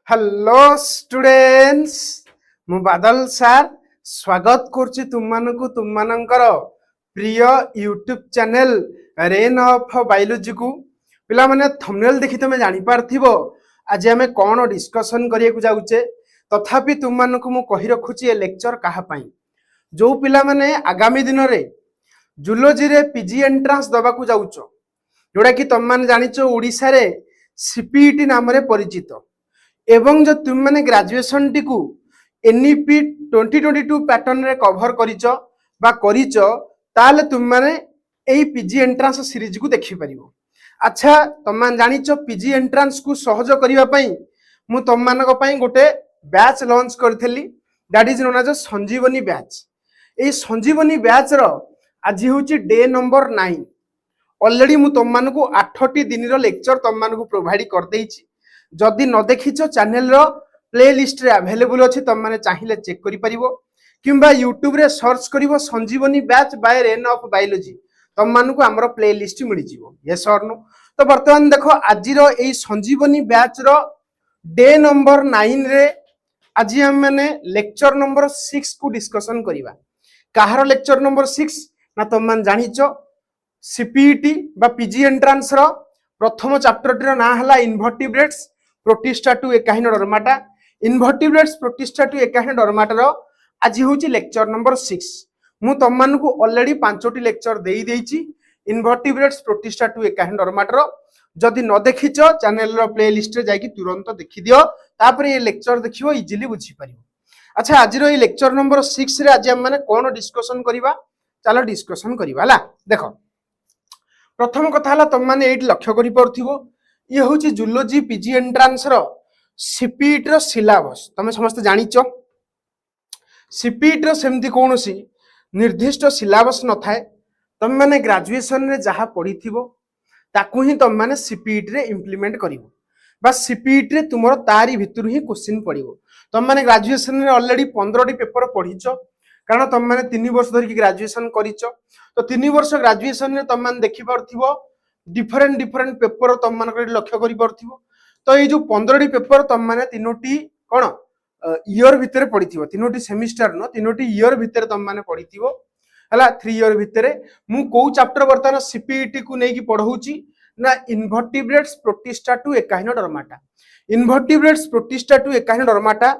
Hello students मु बादल sir स्वागत करुच्ची तुम मानकर प्रिय YouTube channel rain of biology को पिला माने थंबनेल देखि तमे जानि पारथिबो आज आमे कोन डिस्कशन करिया को जाउचे तथापि तुम मानकु मु कहि रखुची ए लेक्चर काहा पई जो पिला माने आगामी दिन रे जूलॉजी रे पीजी एंट्रेंस दबा को जाउचो जोडा कि तुम माने जानिचो ओडिसा रे सीपीईटी नाम रे परिचित एवं जो तुम मैंने ग्रेजुएशन टी को एनईपी 2022 पैटर्न रे कवर करिचो बा करिचो ताले तुम माने एई पीजी एंट्रेंस सीरीज को देखि परिबो। अच्छा तुम माने जानिचो पीजी एंट्रेंस को सहज करिवा पई मु तुम मानक पई गोटे बैच लॉन्च करथली that is known as Sanjeevani batch. एई संजीवनी बैच रो आज होची डे नंबर 9 ऑलरेडी मु तुम मानकु 8 दिन रो लेक्चर तुम मानकु प्रोवाइड कर देइची जदि न देखिछ चैनल रो प्ले लिस्ट रे अवेलेबल अछि तुम माने चाहिए चेक करि परिबो किंबा यूट्यूब रे सर्च करिवो Sanjeevani batch by rain of biology तुम मानकु हमरो प्ले लिस्ट मिलि जिवो यस और नो। तो वर्तमान देखो आज रो एई संजीवनी बैच रो डे नंबर 9 रे आज हम माने लेक्चर नंबर 6 को डिस्कशन करिवा। काहारो लेक्चर नंबर 6 ना तुम मान जानिचो सीपीईटी बा पीजी एंट्रेंस रो प्रथम चैप्टर टिर ना हला invertebrates protista to echinodermata invertebrates protista to echinodermata रो आज होची लेक्चर नंबर 6। मु तुम मानकु ऑलरेडी 5टी लेक्चर देई देइची invertebrates protista to echinodermata रो जदि न देखिचो चैनल रो प्ले लिस्ट रे जाई कि तुरंत देखि दियो तापर ये लेक्चर देखियो इजीली बुझी परियो। अच्छा आज रो ये लेक्चर नंबर 6 रे आज हम माने कोन डिस्कशन करिवा चलो डिस्कशन करिवा हला। देखो प्रथम कथा हला तुम माने एठी लक्ष्य करि परथिबो ये होची जूलॉजी पीजी एंट्रेंस रो सीपीईटी रो सिलेबस तमे समस्त जानिचो सीपीईटी रो सेमति कोनोसी निर्दिष्ट सिलेबस न थाए तमे माने ग्रेजुएशन रे जहा पढिथिबो ताकू ही तमे माने सीपीईटी रे इंप्लीमेंट करिवो बा सीपीईटी रे तुमरो तारी भितरु ही क्वेश्चन पडिवो। तमे माने ग्रेजुएशन रे ऑलरेडी 15टी पेपर पढिचो कारण तमे माने 3 वर्ष धरि ग्रेजुएशन करिचो तो 3 वर्ष ग्रेजुएशन रे तमे माने देखि परथिबो डिफरेंट पेपर तम मान लक्ष्य करि परथिबो। तो ये जो 15टी पेपर तम माने तीनोटी कोन ईयर भितर पढिथिबो तीनोटी सेमिस्टर न तीनोटी ईयर भितर तम माने पढिथिबो हला 3 ईयर भितर मु को चैप्टर वर्तमान सीपीईटी को नै कि पढौची ना invertebrates protista to echinodermata. Invertebrates protista to echinodermata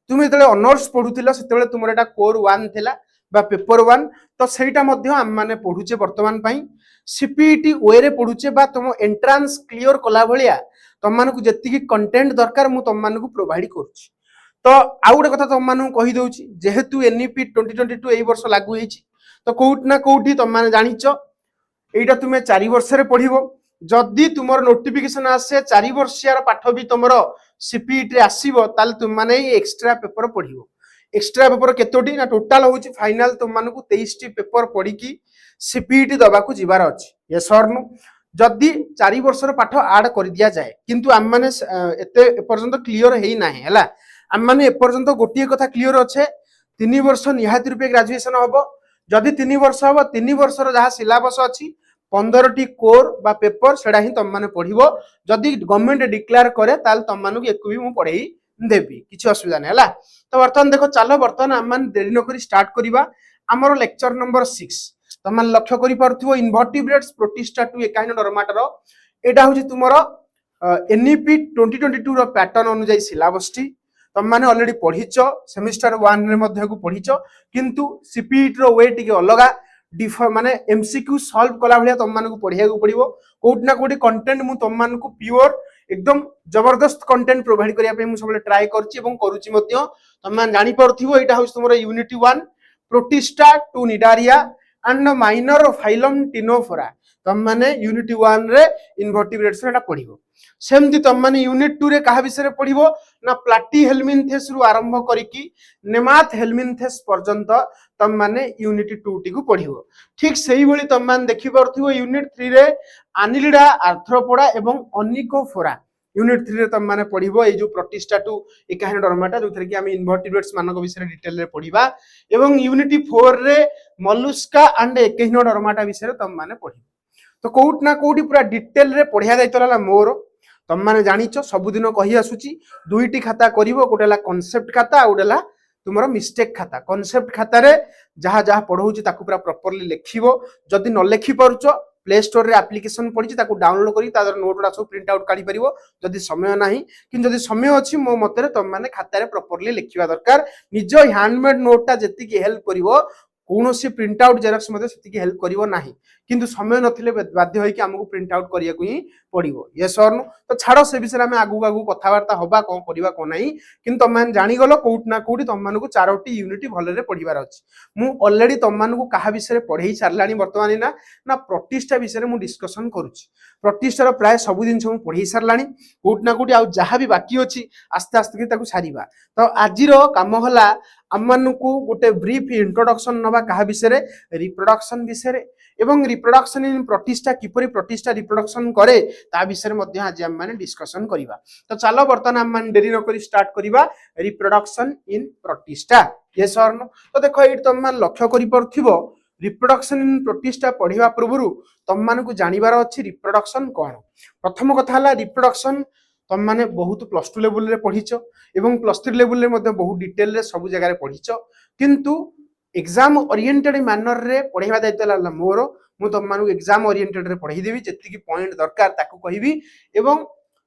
तुम जतले ऑनर्स पढुतिला सेतले तुमर एटा कोर 1 थिला बा पेपर 1 तो सेटा मध्ये हम माने पढुचे वर्तमान पई सीपीईटी वे रे पढुचे बा तुम एंट्रेंस क्लियर कला भलिया तुम मानकु जत्ति कंटेंट दरकार मु तुम मानकु प्रोवाइड करूची। तो आ गुटे कथा तुम मानकु कहि दउची जेहेतु एनईपी 2022 एई वर्ष लागू हेची तो कोउट ना कोउठी तुम माने जानिचो एटा तुमे 4 वर्ष रे पढिबो जदि तुमर नोटिफिकेशन आसे 4 वर्षियार पाठ भी तुमरो सीपीईटी रे आसीबो ताल तुम माने एक्स्ट्रा पेपर पढिबो। एक्स्ट्रा पेपर केतोटी ना टोटल होची फाइनल तुम मानकु 23 टी पेपर पढी की सीपीईटी दबा को जिबार अछि यस और नो। जदि 4 वर्षर पाठ ऐड कर दिया जाए किंतु हम माने एते पर्यंत क्लियर हेई नाही हला हम माने ए पर्यंत गोटिए कथा क्लियर अछि 3 वर्ष निहाती रूपे ग्रेजुएशन होबो जदि 3 वर्ष होबो 3 वर्षर जहा सिलेबस अछि 15 टी कोर बा पेपर सेडा ही तुम माने पढिबो जदि गवर्नमेंट डिक्लेयर करे ताल तुम मानु एको भी मु पढेई देबी किछि असुविधा नै हला। तो वर्तमान देखो चलो वर्तमान हम माने देरी न करी स्टार्ट करिबा हमरो लेक्चर नंबर 6 तुम लक्ष्य करि परथिबो invertebrates protista to echinodermata रो एटा होची तुमरो एनईपी 2022 रो पैटर्न अनुसार सिलेबस टी तुम माने ऑलरेडी पढिचो सेमिस्टर 1 रे मध्ये को पढिचो किंतु सीपीईटी रो वे टिके अलगा माने एमसीक्यू सॉल्व कला भलिया तुम मानकु पढिया को पडिबो कोट ना कोटी कंटेंट मु तुम मानकु प्योर एकदम जबरदस्त कंटेंट प्रोवाइड करिया पे मु सबले ट्राई करची एवं करूची मध्ये तुम मान जानि परथिबो एटा होची तुमरो यूनिटी 1 protista to cnidaria and minor phylum ctenophora तुम माने यूनिट 1 रे इन्वर्टिब्रेट्स रे पढिबो सेमति तुम माने यूनिट 2 रे कहा विषय रे पढिबो ना प्लाटी हेलमिन्थेस रु आरंभ करिकी नेमाथ हेलमिन्थेस पर्यंत तुम माने यूनिट 2 टी को पढिबो। ठीक सेही भली तुम मान देखि परथिबो यूनिट 3 रे आनिलिडा आर्थ्रोपोडा एवं अनिकोफोरा यूनिट 3 रे तुम माने पढिबो ए जो प्रोटिस्टा टू एकाहीन डरमाटा जोथरे कि हम इन्वर्टिब्रेट्स मानक विषय रे डिटेल रे पढिबा एवं यूनिट 4 रे मलुस्का एंड एकाहीन डरमाटा विषय रे तुम माने पढिबो। तो कोउट ना कोउटी पूरा डिटेल रे पढिया जायतला मोर तुम मैंने जानिच सबुदिन कही आसुची दुईटी खाता करिवो गोटे ला कॉन्सेप्ट खाता आ गोटे ला तुमरो मिस्टेक खाता कॉन्सेप्ट खाता रे जहाँ जहाँ पढ़ाऊँ ताकू पूरा प्रॉपर्ली लिखिबो जदि न लिखि पारुचो प्ले स्टोर रे एप्लिकेशन पड़ी ताकू डाउनलोड करी तादर नोट गुडा सब प्रिंट आउट काढी परिवो जदि समय नाही कि जदि समय अछि मो मतरे तुम माने खाता रे प्रॉपर्ली लिखिबा दरकार निज हैंडमेड नोट टा जति की हेल्प करिवो कौनसी प्रिंट आउट जेरक्स मते सेति हेल्प करिवो नाही किंतु समय नथिले बाध्य होई कि हमकु प्रिंट आउट करिया को ही पड़िवो यस और नो तो छाड़ो से विषय में आगु आगु कथावार्ता होबा कोन करिवा को नाही किंतु तुम मान जानि गलो कोउट ना कोउटी तुम मानकु चारोटी यूनिट भलरे पढिबार अछि मु ऑलरेडी तुम मानकु कहा विषय पढेई सारलानी वर्तमान ना ना प्रतिष्ठा विषय मु डिस्कशन करूची प्रतिष्ठार प्राय सब दिन मु पढेई सारलानी कोउट ना कोउटी आ जहा भी बाकी अछि आस्ते आस्ते ताकू सारिबा तो आजिरो काम हला आममानकु गोटे ब्रीफ इंट्रोडक्शन नबा कहा विषय रिप्रोडक्शन विषय एवं रिप्रोडक्शन इन प्रतिष्ठा किपरि प्रतिष्ठा रिप्रोडक्शन करे ता विषय मध्ये आज हम माने डिस्कशन करिबा तो चलो वर्तमान हम माने देरी न करी स्टार्ट करिबा रिप्रोडक्शन इन प्रतिष्ठा यस और नो तो देखो एट तुम मान लक्ष्य करि परथिबो रिप्रोडक्शन इन प्रतिष्ठा पढिबा पूर्वरु तुम मानकु जानिबार अछि रिप्रोडक्शन कोन प्रथम कथा हला रिप्रोडक्शन तुम माने बहुत प्लस 2 लेवल रे पढिचो एवं प्लस 3 लेवल रे मध्ये बहुत डिटेल रे सब जगह रे पढिचो किंतु एग्जाम ओरिएंटेड मैनर रे पढेबा दायित्व लाला मोर मु तुम मानकु एग्जाम ओरिएंटेड रे पढाई देबी जति की पॉइंट दरकार ताकू कहिबी एवं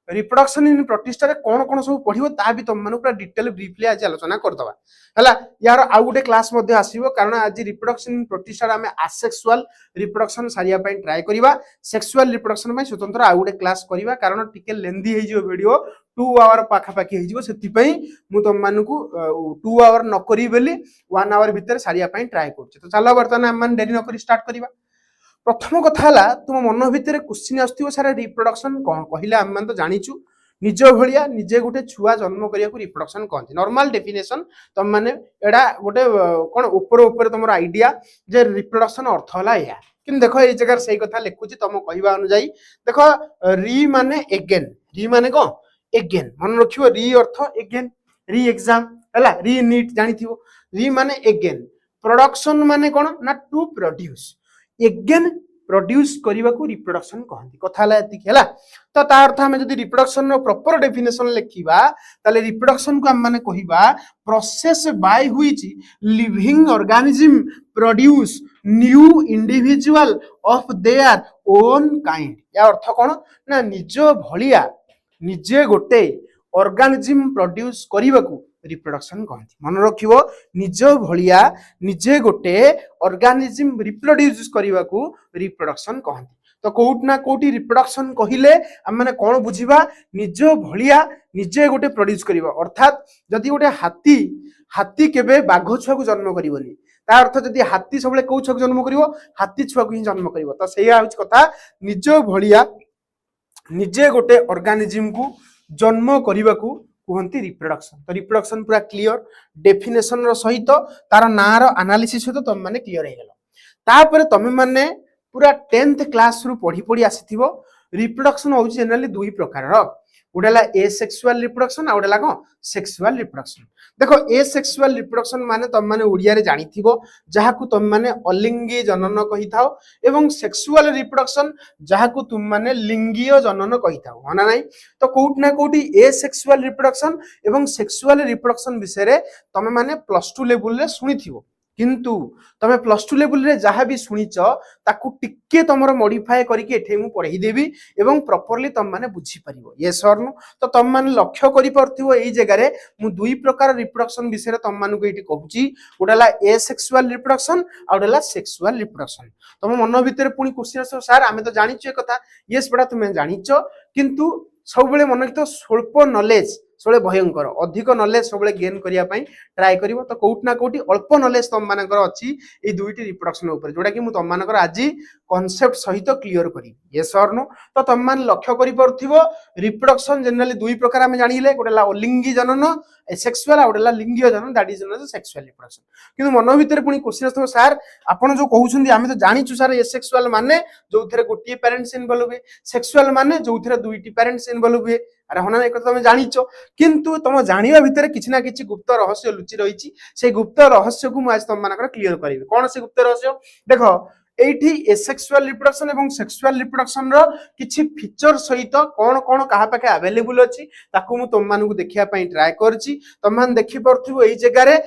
रिप्रोडक्शन इन प्रतिष्ठा रे कोन कोन सब पढिबो ता भी तुम मानकु पूरा डिटेल ब्रीफली आज आलोचना करदबा हला यार आउ गुटे क्लास मध्ये आसीबो कारण आज रिप्रोडक्शन इन प्रतिष्ठा रे हमें असेक्सुअल रिप्रोडक्शन सारिया पई ट्राई करिबा सेक्सुअल रिप्रोडक्शन में स्वतंत्र आउ गुटे क्लास करिबा कारण टिके लेंदी हे जो वीडियो 2 आवर पाखा पाखी हे जिवो सेति पई मु तुम मानकु 2 आवर न करी बेली 1 आवर भीतर सारिया पई ट्राई करछि तो चलो वर्तमान हम मन देरी न करी स्टार्ट करिबा प्रथम कथा हला तुम मन भीतर क्वेश्चन आस्तिबो सारा रिप्रोडक्शन कोन कहिला हम मन तो जानिचु निज भलिया निजे गोटे छुआ जन्म करिया को रिप्रोडक्शन कहନ୍ତି नॉर्मल डेफिनेशन तुम माने एडा गोटे कोन ऊपर ऊपर तुमर आईडिया जे रिप्रोडक्शन अर्थ हला या किन देखो ए जगह सही कथा लिखुची तुम कहिबा अनुଯାयी देखो री माने को एगेन मन रखियो री अर्थ एगेन री एग्जाम हला री नीट जानिथिबो री माने एगेन प्रोडक्शन माने कोन ना टू प्रोड्यूस एगेन प्रोड्यूस करबा को रिप्रोडक्शन कहନ୍ତି कथा हला एतिक हला तो ता अर्थ हम जदी रिप्रोडक्शन नो प्रॉपर डेफिनेशन लिखिबा ताले रिप्रोडक्शन को हम माने कहिबा process by which living organism produce new individual of their own kind या अर्थ कोन ना निज भलिया निजे गोटे ऑर्गेनिज्म प्रोड्यूस करबा को रिप्रोडक्शन कहନ୍ତି मन रखिबो निज भलिया निजे गोटे ऑर्गेनिज्म रिप्रोड्यूस करबा को रिप्रोडक्शन कहନ୍ତି तो कोउट ना कोउटी रिप्रोडक्शन कहिले हम माने कोन बुझिबा निज भलिया निजे गोटे प्रोड्यूस करबा अर्थात जदी गोटे हाथी केबे बाघ छुआ को जन्म करिवनी ता अर्थ जदी हाथी सबले को छुआ को जन्म करिवो हाथी छुआ को ही जन्म करिवो तो सेया होछ कथा निज भलिया निजे गोटे ऑर्गेनिज्म को जन्म करबा को कहନ୍ତି रिप्रोडक्शन तो रिप्रोडक्शन पूरा क्लियर डेफिनेशन रो सहित तार ना रो एनालिसिस सहित तुम माने क्लियर हे गेलो तापर तुम माने पूरा 10th क्लास रु पढ़ी पढ़ी आसीथिबो रिप्रोडक्शन होउची जनरली दुई प्रकार रो उडेला एसेक्सुअल रिप्रोडक्शन आ उडेला को सेक्सुअल रिप्रोडक्शन देखो एसेक्सुअल रिप्रोडक्शन माने तुम माने ओडिया रे जानिथिबो जहा को तुम माने अलिंगी जनन कहि थाओ एवं सेक्सुअल रिप्रोडक्शन जहा को तुम माने लिंगीय जनन कहि थाओ हना नाही तो कोउट ना कोउटी एसेक्सुअल रिप्रोडक्शन एवं सेक्सुअल रिप्रोडक्शन विषय रे तुम माने +2 लेवल रे सुनिथिबो किंतु तमे +2 लेवल रे जहा भी सुनिच ताकू टिके तमरो मॉडिफाई करके एठे मु पढाई देबी एवं प्रॉपर्ली तम माने बुझी परिबो यस और नो तो तम माने लक्ष्य करि परथिबो एई जगह रे मु दुई प्रकार रिप्रोडक्शन विषय रे तम मानु को एठी कहूची उडाला एसेक्सुअल रिप्रोडक्शन आ उडाला सेक्सुअल रिप्रोडक्शन तम मन भीतर पुनी क्वेश्चन आसो सर आमे तो जानिछु ए कथा यस बडा तुमे जानिছো किंतु सब बेले मन तो स्वल्प नॉलेज सबले भयंकर अधिक नॉलेज सबले गेन करिया पई ट्राई करिवो तो कोउट ना कोउटी अल्प नॉलेज तम मानकर अछि ए दुईटी रिप्रोडक्शन ऊपर जोडा कि मु तम मानकर आजि कांसेप्ट सहित क्लियर करी यस और नो तो तम मान लक्ष्य करि परथिबो रिप्रोडक्शन जनरली दुई प्रकार हम जानिले गोटेला अलिंगी जनन एसेक्सुअल आ गोटेला लिंगीय जनन that is not sexual reproduction किंतु मन भीतर पुनी क्वेश्चन आस्तो सर आपण जो कहउछन्ती आमे तो जानिछु सर एसेक्सुअल माने जोथरे गोटी पेरेंट्स इन्वॉल्व हुए सेक्सुअल माने जोथरे दुईटी पेरेंट्स इन्वॉल्व हुए अरे हना एक तुम जानिचो किंतु तुम जानिबा भितर किछि ना किछि गुप्त रहस्य लुचि रहिछि से गुप्त रहस्य को मु आज तुम मानकर क्लियर करिवि कोन से गुप्त रहस्य देखो एठी एसेक्सुअल रिप्रोडक्शन एवं सेक्सुअल रिप्रोडक्शन रो किछि फीचर सहित कोन कोन कहा पाखे अवेलेबल अछि ताकू मु तुम मानकु देखिया पई ट्राई करछि। तुम मान देखि परथु एई जगह रे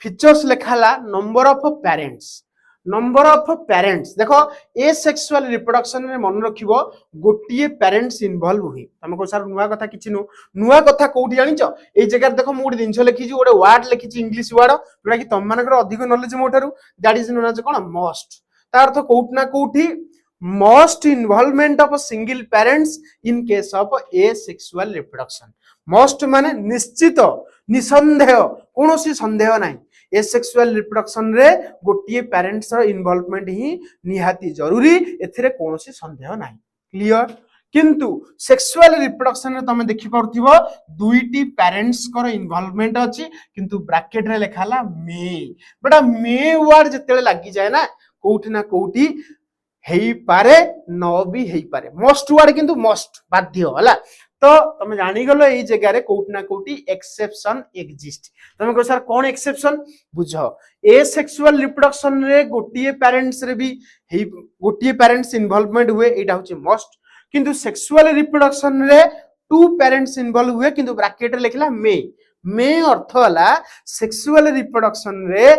फीचर्स लेखाला number of parents. Number of parents देखो ए सेक्सुअल रिप्रोडक्शन में मन रखिबो गोटिए पेरेंट्स इन्वॉल्व हुई। तुमको सर नुआ कथा किछि नुआ कथा कोठी जानिचो ए जगह देखो मु दिनछ लिखिछि गोटे वर्ड लिखिछि इंग्लिश वर्ड जोटा कि तुम मानकर अधिक नॉलेज मोठारु दैट इज नोन एज कोन मस्ट। तार अर्थ कोउठ ना कोठी must involvement of single parents in case of asexual reproduction. Must माने निश्चित निसंदेह कोनोसी संदेह नाही ए सेक्सुअल रिप्रोडक्शन रे गोटिए पेरेंट्स रो इन्वॉल्वमेंट ही निहाती जरूरी एथिरे कोनोसी संदेह नाही। क्लियर। किंतु सेक्सुअल रिप्रोडक्शन रे तमे देखि परथिबो दुईटी पेरेंट्स को इन्वॉल्वमेंट अछि किंतु ब्रैकेट रे लेखाला मे बड़ा मे वर्ड जतेले लागि जाय ना कोउठी ना कोउठी हेई पारे न भी हेई पारे मस्ट वर्ड किंतु मस्ट बाध्य हला। तो तुम जानी गलो एई जगह रे कोउठी ना कोउठी एक्सेप्शन एग्जिस्ट। तुम को सर कोन एक्सेप्शन बुझो ए सेक्सुअल रिप्रोडक्शन रे गोटिए पेरेंट्स रे भी हेई गोटिए पेरेंट्स इन्वॉल्वमेंट हुए एटा होची मस्ट किंतु सेक्सुअल रिप्रोडक्शन रे टू पेरेंट्स इन्वॉल्व हुए किंतु ब्रैकेट रे लिखला मे अर्थ हला सेक्सुअल रिप्रोडक्शन रे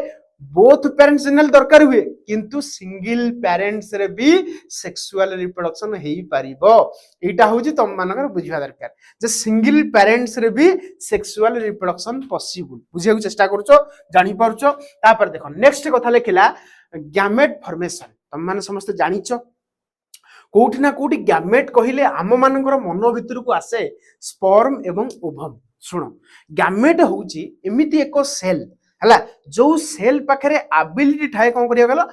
बोथ पेरेंट्स जनरल दरकार हुए किंतु सिंगल पेरेंट्स रे भी सेक्सुअल रिप्रोडक्शन हेई पारिबो। एटा होची तुम मानकर बुझिया दरकार जे सिंगल पेरेंट्स रे भी सेक्सुअल रिप्रोडक्शन पॉसिबल बुझिया को चेष्टा करछो जानि परछो। तापर देखो नेक्स्ट कथा लिखिला गैमेट फॉर्मेशन। तुम माने समस्त जानिछो कोठी ना कोठी गैमेट कहिले आम मानकर मन भितर को आसे स्पर्म एवं ओवम। सुनो गैमेट होची एमिति एको सेल हला जो सेल पाखरे एबिलिटी थाए कोन करिया गलो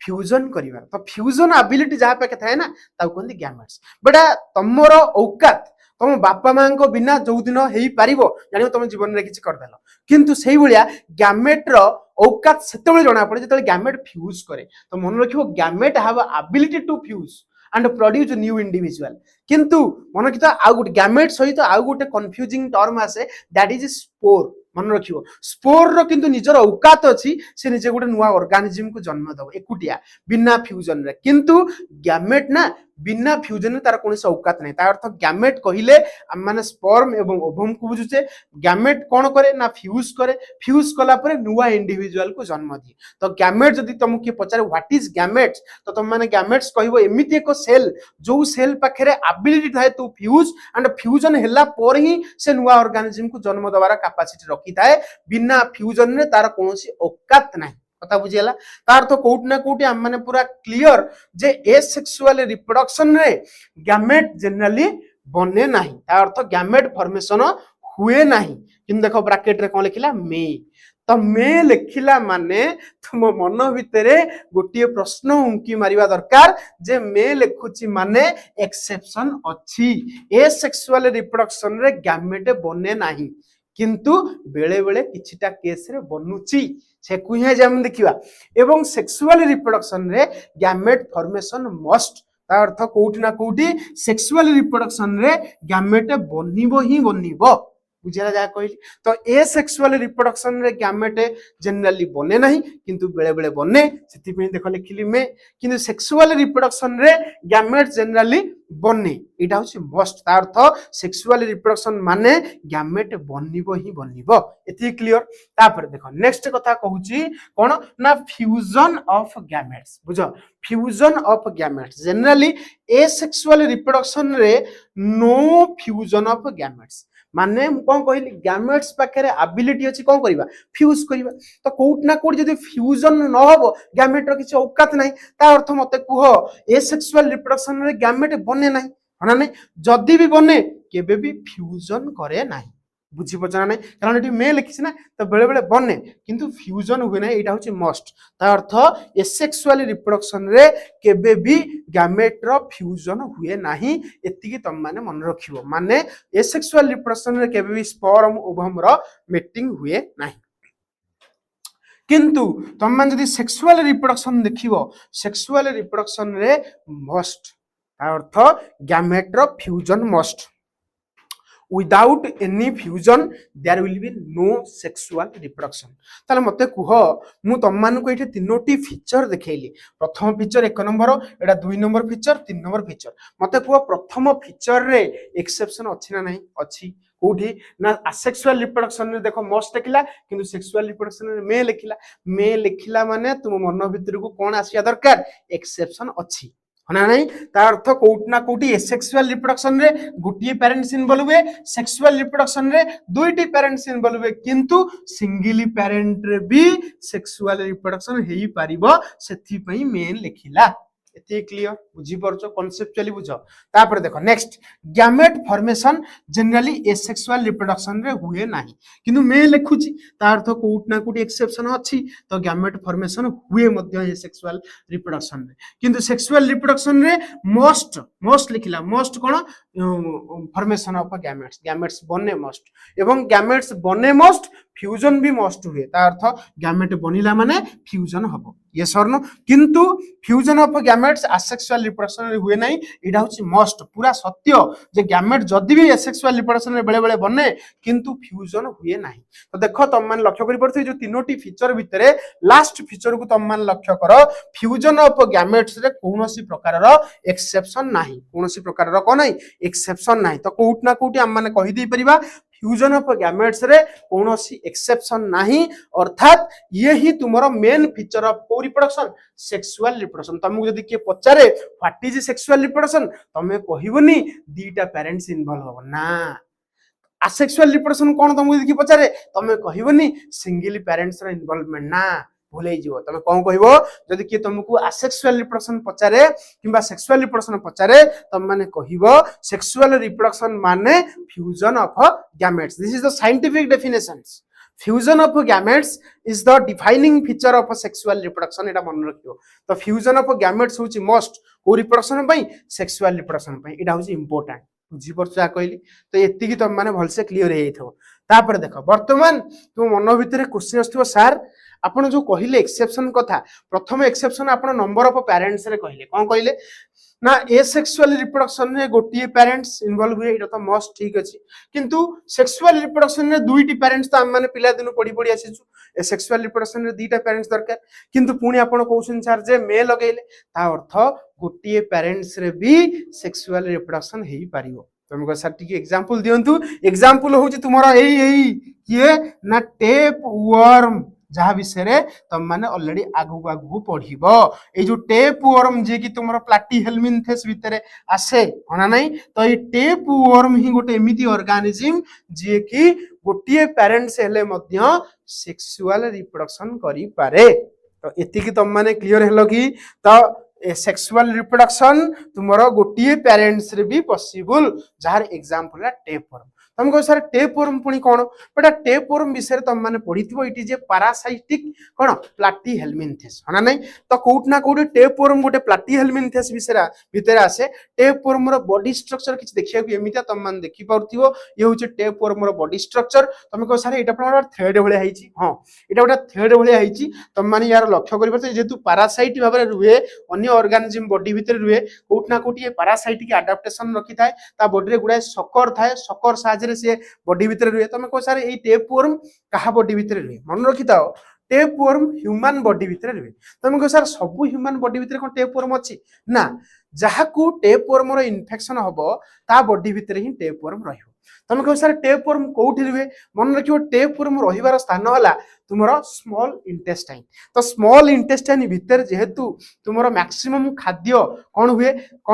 फ्यूजन करिवा। तो फ्यूजन एबिलिटी जहा पाखे थाए ना ताउ कोन गैमेट्स बेटा तमरो औकात तुम बापा मां को बिना जो दिन हेई पारिबो जानियो तुम जीवन रे किछि कर देलो किंतु सेही भलिया गैमेट रो औकात सेतेबेले जणा पड़े जेतेबेले गैमेट फ्यूज करे। तो मन रखिबो gamete have ability to fuse and produce new individual किंतु मन किता आ गुटे गैमेट सहित आ गुटे कंफ्यूजिंग टर्म आसे दैट इज स्पोर। मन रखिबो स्पोर रो किंतु निजर औकात अछि से निजे गुटे नुवा ऑर्गेनिज्म को जन्म दबो एकुटिया बिना फ्यूजन रे किंतु गैमेट ना बिना फ्यूजन रे तार कोनोस औकात नै। तार अर्थ गैमेट कहिले हम माने स्पर्म एवं ओवम को बुझुचे गैमेट कोन करे ना फ्यूज कला परे नुवा इंडिविजुअल को जन्म दिए। तो गैमेट जदी तुम के पचारे व्हाट इज गैमेट्स तो तुम माने गैमेट्स कहबो एमिति एको सेल जो सेल पाखरे एबिलिटी थाए टू फ्यूज एंड फ्यूजन हैला पर ही से नुवा ऑर्गेनिज्म को जन्म दवारा कैपेसिटी रखी थाए बिना फ्यूजन रे तार कोनोसी औकात नै। कथा बुझियला तार तो कोउट ना कोउटी हम माने पूरा क्लियर जे एसेक्सुअल रिप्रोडक्शन रे गैमेट जनरली बने नाही तार अर्थ गैमेट फॉर्मेशन हुए नाही किन देखो ब्रैकेट रे कोन लिखिला मे। तो मे लिखिला माने तुम मन भितरे गोटिए प्रश्न उंकी मारिबा दरकार जे मे लिखुची माने एक्सेप्शन अछि एसेक्सुअल रिप्रोडक्शन रे गैमेट बने नाही किंतु बेले बेले किछिटा केस रे बनुची से कुहे जे हम देखिबा एवं सेक्सुअल रिप्रोडक्शन रे गैमेट फॉर्मेशन मस्ट। ता अर्थ कोउठी ना कोउठी सेक्सुअल रिप्रोडक्शन रे गैमेट बनिबो ही बनिबो बुझिला जा कहली। तो ए सेक्सुअल रिप्रोडक्शन रे गैमेट जनरली बने नाही किंतु बेले बेले बने सेति पे देखो लिखिली में किंतु सेक्सुअल रिप्रोडक्शन रे गैमेट जनरली बने एटा होची मस्ट। ता अर्थ सेक्सुअल रिप्रोडक्शन माने गैमेट बनिबो ही बनिबो एति क्लियर। तापर देखो नेक्स्ट कथा कहूची कोन ना फ्यूजन ऑफ गैमेट्स बुझो fusion of gametes generally asexual reproduction रे नो फ्यूजन ऑफ गैमेट्स माने कोन कहली गैमेट्स पाखरे एबिलिटी अछि कोन करबा फ्यूज करबा। तो कोउट ना कोउट जदी फ्यूजन न होबो गैमेट रो किछ औकात नाही ता अर्थ मते कुह एसेक्सुअल रिप्रोडक्शन रे गैमेट बने नाही हना नै जदी भी बने केबे भी फ्यूजन करे नाही बुझी पचना नै कारण एटी मे लिखिस ना तो बेले बेले बने किंतु फ्यूजन हुए ना एटा होची मस्ट। ता अर्थ एसेक्सुअल रिप्रोडक्शन रे केबे भी गैमेट रो फ्यूजन हुए नाही एतिकी तुम माने मन रखिबो माने एसेक्सुअल रिप्रोडक्शन रे केबे भी स्पर्म ओवम रो मेटिंग हुए नाही किंतु तुम मान जदी सेक्सुअल रिप्रोडक्शन देखिबो सेक्सुअल रिप्रोडक्शन रे मस्ट ता अर्थ गैमेट रो fusion must without any fusion there will be no sexual reproduction. ताले मते कुह मु तुम मानक ये तीनोटी फीचर देखैली। प्रथम फीचर 1 नंबर, एटा 2 नंबर फीचर, 3 नंबर फीचर। मते कुह प्रथम फीचर रे एक्सेप्शन अछि ना नहीं? अछि। कोठी ना असेक्सुअल रिप्रोडक्शन रे देखो मस्ट लिखिला किंतु सेक्सुअल रिप्रोडक्शन रे मे लिखिला। मे लिखिला माने तुम मन भीतर को कोन आसिया दरकार? एक्सेप्शन अछि ना नहीं? तार अर्थ कोउट ना कोउटी एसेक्सुअल रिप्रोडक्शन रे गुटिए पेरेंट्स इन्वॉल्व हुए, सेक्सुअल रिप्रोडक्शन रे दुईटी पेरेंट्स इन्वॉल्व हुए, किंतु सिंगली पेरेंट रे भी सेक्सुअल रिप्रोडक्शन हेई पारिबो, सेथि पई मेन लिखिला। एते क्लियर बुझी परछो? कॉन्सेप्चुअली बुझो। तापर देखो next, gamete formation generally asexual reproduction रे हुए नाही, किंतु मे लिखुची तार अर्थ कोउट ना कोउटी एक्सेप्शन अछि, तो गैमेट फॉर्मेशन हुए मध्य एसेक्सुअल रिप्रोडक्शन रे, किंतु सेक्सुअल रिप्रोडक्शन रे मोस्ट लिखिला। मोस्ट कोन? फॉर्मेशन ऑफ गैमेट्स, गैमेट्स बने मोस्ट एवं गैमेट्स बने मोस्ट, फ्यूजन भी मोस्ट हुए। ता अर्थ गैमेट बनिला माने फ्यूजन हबो, यस और नो? किंतु fusion of gametes asexual reproduction रे हुए नाही, एडा होची मोस्ट पूरा सत्य जे गैमेट जदी भी एसेक्सुअल रिप्रोडक्शन रे बेले बेले बने किंतु फ्यूजन हुए नाही। तो देखो तुम मान लक्ष्य करि परथि जो तीनोटी फीचर भितरे लास्ट फीचर को तुम मान लक्ष्य करो, फ्यूजन ऑफ गैमेट्स रे कोनोसी प्रकार रो एक्सेप्शन नाही, कोनोसी प्रकार रो को नाही एक्सेप्शन नाही। तो कोउट ना कोउटी हम माने कहि दै परिबा फ्यूजन ऑफ गैमेट्स रे कोनोसी एक्सेप्शन नाही, अर्थात ये ही तुमरो मेन फीचर ऑफ को रिप्रोडक्शन? Sexual reproduction. तुमको जदी के पचारे व्हाट इज सेक्सुअल रिप्रोडक्शन, तमे कहिबोनी दीटा पेरेंट्स इन्वॉल्व हो ना। असेक्सुअल रिप्रोडक्शन कोन तुमको जदी के पचारे, तमे कहिबोनी सिंगल पेरेंट्स रो इन्वॉल्वमेंट ना, भूलै जीवो। तमे कोन कहिबो जदी के तुमको असेक्सुअल रिप्रोडक्शन पचारे किबा सेक्सुअल रिप्रोडक्शन पचारे, तम माने कहिबो सेक्सुअल रिप्रोडक्शन माने fusion of gametes. This is the scientific definitions. Fusion of gametes is the defining feature of sexual reproduction, एटा मन रखियो। तो फ्यूजन ऑफ गैमेट्स होची मोस्ट को रिप्रोडक्शन पई? सेक्सुअल रिप्रोडक्शन पई, एटा होची इंपोर्टेंट। बुझी परछा कहली? तो एति की तुम माने भलसे क्लियर हे थो। तापर देखो वर्तमान तुम मन भितरे क्वेश्चन आस्थो, सर आपण जो कहिले एक्सेप्शन कथा, प्रथम एक्सेप्शन आपण नंबर ऑफ पेरेंट्स रे कहिले कोन कहिले ना एसेक्सुअल रिप्रोडक्शन रे गोटिए पेरेंट्स इन्वॉल्व हुए, एटा तो मोस्ट ठीक अछि। किंतु सेक्सुअल रिप्रोडक्शन रे दुईटी पेरेंट्स तो हम माने पिला दिनु पड़ी पड़ी आसीछु, एसेक्सुअल रिप्रोडक्शन रे दीटा पेरेंट्स दरकार, किंतु पुनी आपण कहउछन सर जे मे लगेले, ता अर्थ गोटिए पेरेंट्स रे भी सेक्सुअल रिप्रोडक्शन हेई पारिबो। तुमको सर टिके एग्जांपल दियंतु। एग्जांपल होची तुमरा एई किए ना टेप वर्म, जहाँ विषय रे तुम माने ऑलरेडी आगु आगु पढ़िबो। ए जो टेप वर्म जे कि तुमरा प्लाटी हेलमिन्थेस भितरे आसे होना नहीं, तो ये टेप वर्म ही गोटे एमिति ऑर्गेनिज्म जे कि गोटिए पेरेंट्स हेले मध्य सेक्सुअल रिप्रोडक्शन करि पारे। तो एति कि तुम माने क्लियर हेलो कि तो सेक्सुअल रिप्रोडक्शन तुमरो गोटिए पेरेंट्स रे भी पॉसिबल, जार एग्जांपल है टेप वर्म। तुम कहो सर टेप वर्म पुनी कोन? बेटा टेप वर्म विषय तुम माने पढ़िथिबो, इट इज ए पैरासाइटिक कोन प्लाटी हेलमिन्थेस होना नहीं। तो कोउट ना कोउट टेप वर्म गोटे प्लाटी हेलमिन्थेस विषय भितर आसे। टेप वर्म रो बॉडी स्ट्रक्चर किछ देखिया कि एमिता तुम मान देखि पाउथिबो, ये होचे टेप वर्म रो बॉडी स्ट्रक्चर। तुम कहो सर एटा पण थ्रेड भले आइची, हां एटा गोटे थ्रेड भले आइची। तुम माने यार लक्ष्य करि परछे जेतु पैरासाइट भाबरे रुहे, अन्य ऑर्गेनिज्म बॉडी भितर रुहे, कोउट ना कोउट ये पैरासाइटिक एडाप्टेशन रखि थाए, ता बॉडी रे गुडा सकर थाए, सकर साज से बॉडी भितर रुहे। तुम कहो सर ए टेप वर्म कहा बॉडी भितर रुहे? मन रखि थाओ टेप वर्म ह्यूमन बॉडी भितर रुहे। तुम कहो सर सब ह्यूमन बॉडी भितर कोन टेप वर्म अछि ना? जहाकू टेप वर्म रो इन्फेक्शन हबो ता बॉडी भितर ही टेप वर्म रहिबो। तुम कहो सर टेप वर्म कोउठी रुहे? मन रखिबो टेप वर्म रहिबार स्थान हला तुमरो स्मॉल इंटेस्टाइन। तो स्मॉल इंटेस्टाइन भितर जेहेतु तुमरो मैक्सिमम खाद्य कोन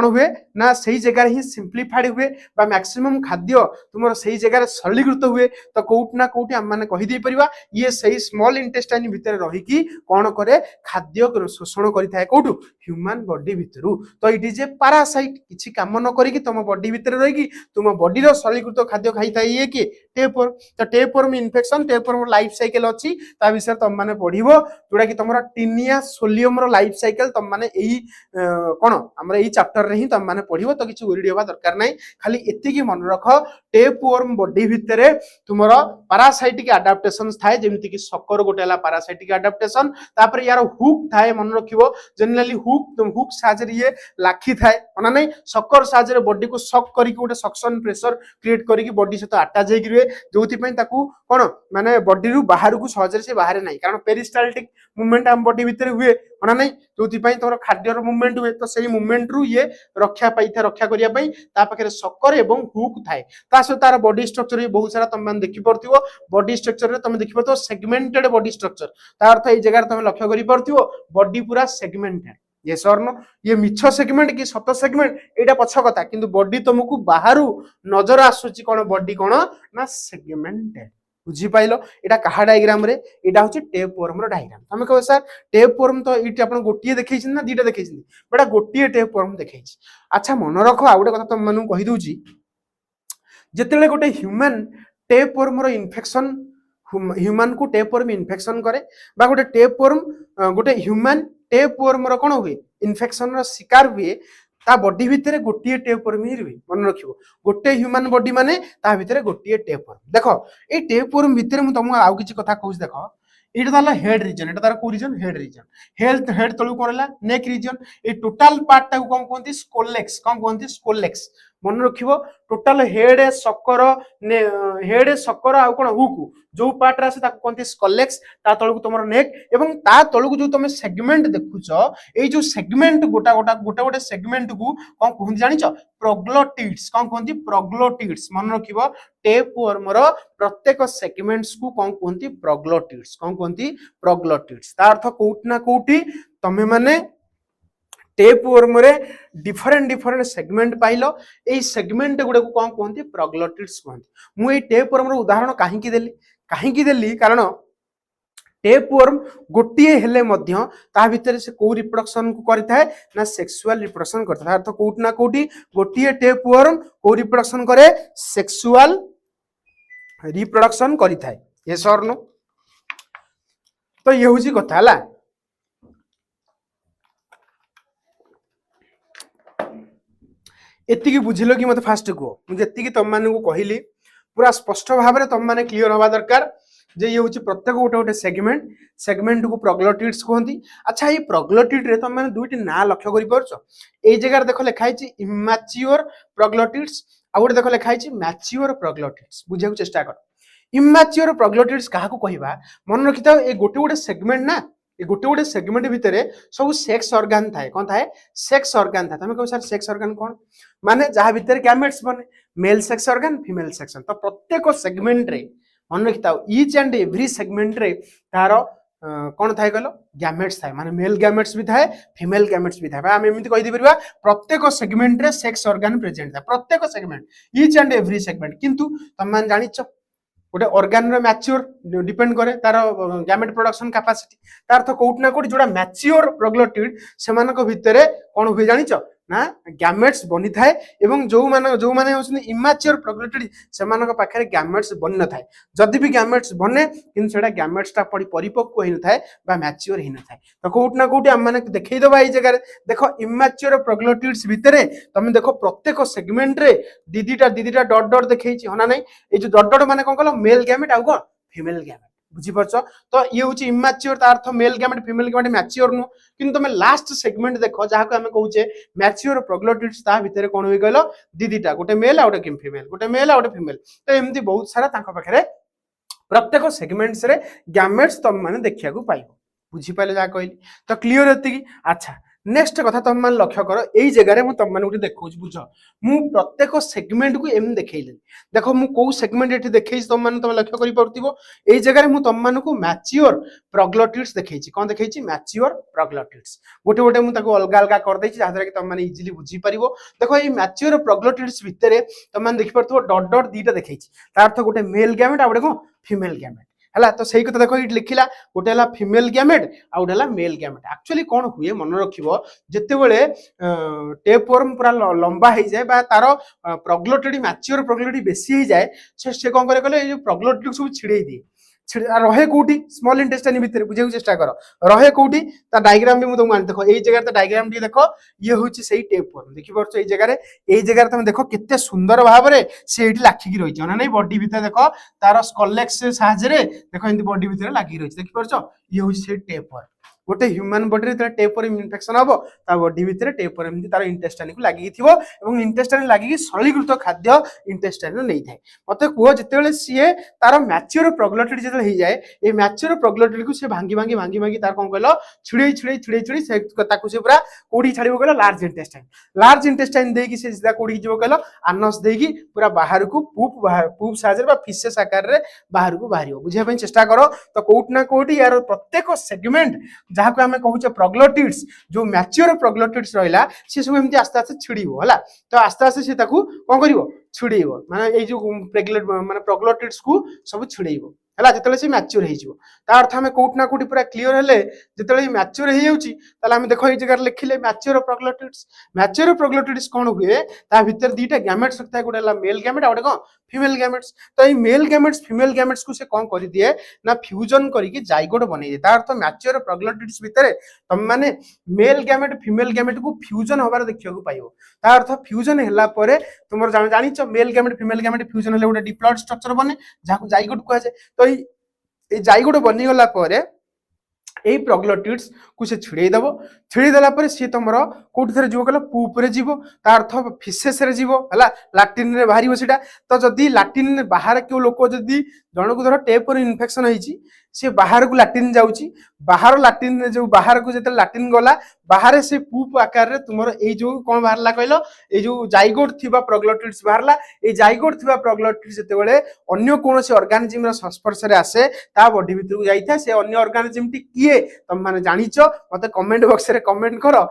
हुए ना सही जगह ही सिंप्लीफाइड हुए, बा मैक्सिमम खाद्य तुमरो सही जगह सरलीकृत हुए। तो कोउट ना कोउटी हम माने कहि दै परिबा ये सही स्मॉल इंटेस्टाइन भितर रही कि कोन करे खाद्य शोषण करि थाए कोउटु ह्यूमन बॉडी भितरु। तो इट इज ए पैरासाइट, किछि काम न करी कि तुम बॉडी भितर रही कि तुम बॉडी रो सरलीकृत खाद्य खाइ थाए ये कि टेपवर्म तो tapeworm infection tapeworm life cycle अच्छी ता विषय तुम मैंने पढ़िबो जोटा कि तुमरा टिनिया सोलियम रो लाइफ साइकिल तुम माने एही कोन हमर एही चैप्टर रे ही तुम माने पढ़िबो तो किछि ओरिडी होबा दरकार नै खाली एति की मन रख टेपवर्म बॉडी भितरे तुमरा पैरासाइटिक एडाप्टेशन थाए जेमति कि शक्कर गोटेला पैरासाइटिक एडाप्टेशन तापर यार हुक थाए मन रखिबो जनरली हुक साजर ये लाखी थाए माना नै शक्कर साजर बॉडी को शक करी गोटे सक्शन प्रेशर क्रिएट करी बॉडी सहित अटैच हेकि रहे जोथि पई ताकू कोन माने बॉडी रु बाहर को सहजरे से बाहर नै कारण पेरिस्टाल्टिक मूवमेंट हम बॉडी भितर हुए माना नै जोथि पई तोर खाद्यर मूवमेंट हुए तो सेही मूवमेंट रु ये रक्षा करिया पई ता पाखरे शक्कर एवं हुक थाए ता सहित तार बॉडी स्ट्रक्चर भी बहुत सारा तुम मैंने देखि परथिबो बॉडी स्ट्रक्चर रे तुम देखि परथिबो सेगमेंटेड बॉडी स्ट्रक्चर ता अर्थ ए जगह तुम लक्ष्य करि परथिबो बॉडी पूरा सेगमेंटेड ये सरनो ये मिछ सेगमेंट कि सत सेगमेंट एटा पछ कथा किंतु बॉडी तुमको बाहरु नजर आसुची कोन बॉडी कोन ना सेगमेंटेड बुझी पाइलो एटा कहा डायग्राम रे एटा होची टेपवर्म रो डायग्राम तमे कहो सर टेपवर्म तो इटी आपण गोटिए देखैछि ना दीटा देखैछि बडा गोटिए टेपवर्म देखैछि अच्छा मन रखो आ गोटे कथा तुम मानु कहि दोउची जेतेले गोटे ह्यूमन टेपवर्म रो इन्फेक्शन ह्यूमन को टेपवर्म इन्फेक्शन करे बा गोटे टेपवर्म गोटे ह्यूमन टेपवर्म रो कोन हुए इन्फेक्शन रो शिकार हुए ता बॉडी भितरे गोटिए टेपवर्म ही रुए मन रखिबो गोटे ह्यूमन बॉडी माने ता भितरे गोटिए टेपवर्म देखो ए टेपवर्म भितरे मु तुमको आउ किछि कथा कहूछ देखो एटा ताला हेड रीजन एटा तार को रीजन हेड तळु करला नेक रीजन ए टोटल पार्ट ता कोन कोंती स्कोलेक्स कोन कोंती स्कोलेक्स मन रखिबो टोटल हेड सकर आ कोन हुक जो पार्ट रा से ता कोंती स्कोलेक्स ता तळु तमरो नेक एवं ता तळु जो तुम सेगमेंट देखुचो ए जो सेगमेंट गोटा सेगमेंट को कोन कहूं जानिचो प्रोग्लोटिड्स कोन कहंती प्रोग्लोटिड्स मन रखिबो टेपवर्म रो प्रत्येक सेगमेंट्स को कोन कहंती प्रोग्लोटिड्स ता अर्थ कोउट ना कोउटी तमे माने टेपवर्म रे different segment pilo A segment गुडे को कोन कहंती प्रोग्लोटिड्स कहंती मु ए टेपवर्म रो उदाहरण काहेकि देली कारण टेपवर्म गोटिए हेले मध्य ता भितर से को रिप्रोडक्शन को करथाय ना सेक्सुअल रिप्रोडक्शन करथाय अर्थ कोउट ना कोउटी गोटिए टेपवर्म को रिप्रोडक्शन करे सेक्सुअल रिप्रोडक्शन करिथाय ये सर नो तो ये होची कथा हला एति की बुझिलो कि मते फास्ट को मु जेति की तम माने को कहिली पूरा स्पष्ट भाव रे तम माने क्लियर होबा दरकार जे ये होची प्रत्येक गोटे सेगमेंट को प्रोग्लोटिड्स कहंती अच्छा ये प्रोग्लोटिड रे तम माने दुईटी ना लक्ष्य करि परछो ए जगह रे देखो लिखाई छि इमैच्योर प्रोग्लोटिड्स आ गोटे देखो लिखाई छि मैच्योर प्रोग्लोटिड्स बुझे को चेष्टा कर इमैच्योर प्रोग्लोटिड्स काहा को कहिबा मन रखिता ए गोटे सेगमेंट ना ए गोटे सेगमेंट भितरे सब सेक्स ऑर्गन थाए कोन थाए सेक्स ऑर्गन थाए तमे कहो सर सेक्स ऑर्गन कोन माने जहा भितरे गैमेट्स बने male sex organ female sex तो प्रत्येक सेगमेंट रे मन रखिता ईच एंड एवरी सेगमेंट रे तारो कोन थाए कहलो गैमेट्स थाए माने मेल गैमेट्स भी थाए फीमेल गैमेट्स भी थाए हम एमिति कहि दिबरिबा प्रत्येक सेगमेंट रे सेक्स ऑर्गन प्रेजेंट थाए प्रत्येक segment each and every segment किंतु तम मान जानिचो गोटे ऑर्गन रे मैच्योर डिपेंड करे तार गैमेट प्रोडक्शन कैपेसिटी तार अर्थ कोउट ना कोउट जोडा मैच्योर प्रोग्लोटिड सेमानक भितरे कोन होय जानिचो ना गैमेट्स बनि थाए एवं जो माने होसनि इमैच्योर प्रोग्लोटिड सेमानक पाखरे गैमेट्स बनि न थाए जदि भी गैमेट्स बने किन सेडा गैमेट्स टा पडी परिपक्व हेन थाए बा मैच्योर हेन थाए तो कोउट ना कोउट हम माने देखै दबा ए जगह देखो इमैच्योर प्रोग्लोटिड्स भितरे तमे देखो प्रत्येक सेगमेंट रे दीदीटा डॉट डॉट देखै छि हना नै ए जो डॉट डॉट माने कोन कहलो मेल गैमेट आ कोन फीमेल गैमेट बुझी परछो तो ये होची इमैच्योर ता अर्थ male gamete female gamete mature नु किंतु तमे लास्ट सेगमेंट देखो जहा को हमें कहूचे मैच्योर प्रोग्लोटिड्स ता भितरे कोन होई गलो दीदीटा गोटे मेल आ गोटे फीमेल गोटे मेल आ गोटे फीमेल तो एमती बहुत सारा तांको पाखरे प्रत्येक सेगमेंट्स रे गैमेट्स तम माने देखिया को पाइबो बुझी पाइले जा कहली तो क्लियर हेति की अच्छा नेक्स्ट कथा तुम मान लक्ष्य कर एई जगह रे मु तुम मान गुटी देखौछ बुझ मु प्रत्येक सेगमेंट को एम देखैले देखो मु को सेगमेंट एठी देखैछ तुम मान तुम लक्ष्य करि परतिबो एई जगह रे मु तुम मान को मैच्योर प्रोग्लोटिड्स देखैछि कोन देखैछि मैच्योर प्रोग्लोटिड्स गोटे गोटे मु ताको अलगा अलगा कर दैछि जाहदरा कि तुम मान इजीली बुझी परिबो देखो एई मैच्योर प्रोग्लोटिड्स भितरे तुम मान देखि परतिबो डॉट डॉट दीटा देखैछि तार अर्थ गोटे मेल गैमेट आ गोटे को फीमेल गैमेट हला तो सही कथा देखो ये लिखिला गोटे हला फीमेल गैमेट आ गोटे हला मेल गैमेट एक्चुअली कोन हुए मन रखिबो जते बेले टेपवर्म पूरा लंबा हो जाए बा तार प्रोग्लोटिड मैच्योर प्रोग्लोटिड बेसी हो जाए से कोन करे कहले ये प्रोग्लोटिड सब छिड़े दिए रहे कौटी स्मॉल इंटेस्टाइन भितर बुझे चेष्टा कर रहे कौटी डायग्राम भी मुझे देखो ये जगह डायग्राम टी देखो ये हूँ से टेपवर्म देखिए ये जगह तुम देखो केते सुंदर भाव में से लाखिकी रही ना नहीं बॉडी भितर देखो तार स्कलेक्स साहाଯ୍य देखो एमती बॉडी भितर लागिक रही देखिए ये हूँ से टेपवर्म गोटे ह्यूमन बॉडी रे टेपवर्म इन्फेक्शन हम ता बॉडी भितर टेपवर्म तार इंटेस्टाइन को लगी इंटेस्टाइन लगी सरलीकृत खाद्य इंटेस्टाइन नहीं थाए मत कह जिते सी तार मैच्योर प्रोग्लोटिड जो हो जाए ये मैच्योर प्रोग्लोटिड को सी भांगी भांगी भांगी भांगी तार कौन कहल छिड़े छिड़े छिड़े छिड़े से पूरा कौड़ी छाड़ कहल लार्ज इंटेस्टाइन देकी से सीधा कौड़ी जीव कहल आनस देकी पूरा बाहर को पूप साहाଯ୍य फिशेस आकार में बाहर को बाहर बुझाई चेष्टा कर तो कौट ना कौटी यार प्रत्येक सेगमेंट जहाँ को आम कहूचे प्रोग्लोटिड्स जो मैच्योर प्रोग्लोटिड्स रहा सी सब एमती आस्ते आस्ते छिड़ब है तो आस्ते आस्ते सी कौन कर छिड़ब माने ये जो माने प्रोग्लोटिड्स को सब छिड़ब है जिते से मैच्योर हो अर्थ आम कौट ना कौटी पूरा क्लीयर हेले जिते मैच्योर हो देखो ये जगह लिखिले मैच्योर प्रोग्लोटिड्स कौन हुए ता भीतर दीटा गैमेट्स रखता है गोटे मेल गैमेट गोटे कौन फीमेल गैमेट्स तो ये मेल गैमेट्स फीमेल गैमेट्स को से कौन कर दिए ना फ्यूजन करके जाइगोट बन दिए अर्थ मैच्योर प्रोग्लोटिड्स भितर तुम मैंने मेल गैमेट फीमेल गैमेट को फ्यूजन होबार देखा पाइबो ता अर्थ फ्यूजन हैला परे तुम जानिछ male gamete female gamete fusion हेले गोटे डिप्लॉइड स्ट्रक्चर बने जहाँ जाइगोट कह जाए तो ये जाइगोट बनी गला परे यही प्रोग्लोटिड्स को से छिड़े देला सी तुम कौटी थर जीव कल पूप रे जीव ता अर्थ फिशेस रे जीव है लाट्रिन रे बाहर सीटा तो जदि लाट्रिन बाहर क्यों लोक जदि जन को धर टेपर इन्फेक्शन होती सी बाहर को लाट्रिन जाऊँगी बाहर लाट्रिन जो बाहर को जो लाट्रिन गला बाहर से पूप आकार रे तुम जो कौन बाहर कहल ये जो जाइगोट थिबा प्रोग्लोटिड्स बाहर ये जाइगोट थिबा प्रोग्लोटिड्स जिते अन्य कौन ऑर्गेनिज्म संस्पर्श में आसे ता बॉडी भीतर को जाता है से अन्य ऑर्गेनिज्म टी किए तुम मैंने जानिच मत कमेंट बॉक्स रे कमेंट कर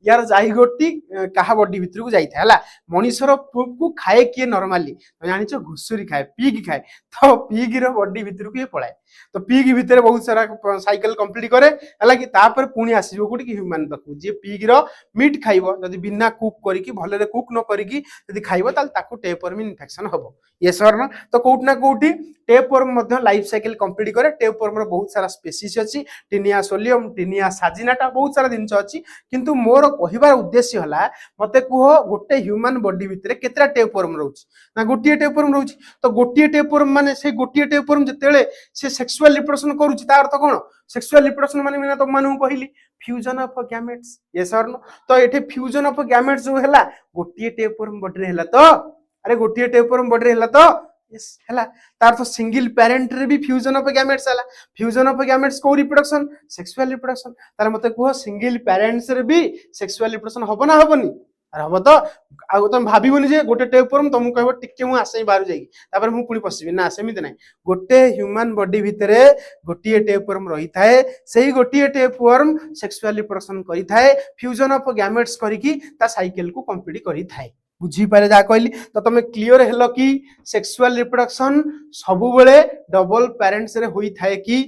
यार जाइगोटी क्या बॉडी भीतर को जाता है मनीषर पूप को खाए किए नॉर्मली तो जानिच घुषुरी खाए पिग खाए तो पिग रो बॉडी भीतर को ये पलाए तो पिग भीतर बहुत सारा साइकिल कंप्लीट करे है कि तापर पुणी आसीबो कोठी कि ह्यूमन पाखु जे पिग रो मीट खाइबो जदी बिना कुक करिकि भलरे कुक न करिकि जदी खाइबो ताल ताकू टेपवर्म इन्फेक्शन हबो ये सर तो कोठ ना कोठी टेपवर्म मध्य लाइफ साइकिल कंप्लीट करे टेपवर्म रो बहुत सारा स्पेसीज अछि टिनिया सोलियम टिनिया साजिनाटा बहुत सारा जिंस अछि किंतु मोर कहिबार उद्देश्य हला मते कुह गोटे ह्यूमन बॉडी भितरे केतरा टेपवर्म रहउछि ना गोटिए टेपवर्म रहउछि तो गोटिए टेपवर्म माने से गोटिए टेपवर्म जतेले से सेक्सुअल रिप्रोडक्शन करूछि तार तो कोन सेक्सुअल रिप्रोडक्शन माने बिना तो मानु कहिली फ्यूजन ऑफ गैमेट्स यस और नो तो एठे फ्यूजन ऑफ गैमेट्स जो हैला गोटिए टेपवर्म बॉडी रे हैला तो अरे गोटिए टेपवर्म बॉडी रे हैला तो यस हैला तार तो सिंगल पेरेंट रे भी फ्यूजन ऑफ गैमेट्स हैला फ्यूजन ऑफ गैमेट्स को रिप्रोडक्शन सेक्सुअल रिप्रोडक्शन तार मते कह सिंगल पेरेंट्स रे भी सेक्सुअल रिप्रोडक्शन हबो ना हबोनी अरे हम तो आगो तुम भावनी जे गोटे टेपवर्म तुमको कह टिके मु आसे बाहर जाई तापर मु पुणी पसिबी ना सेमिति नाही गोटे ह्यूमन बॉडी भितरे गोटिए टेपवर्म रही थाए सेही गोटिए टेपवर्म सेक्सुअल रिप्रोडक्शन करी थाए फ्यूजन ऑफ गैमेट्स करिकि ता साइकिल को कंप्लीट करी थाए बुझी पारे जा कहली तो तुम क्लियर हेलो कि सेक्सुअल रिप्रोडक्शन सबु बेले डबल पेरेंट्स रे होई थाए कि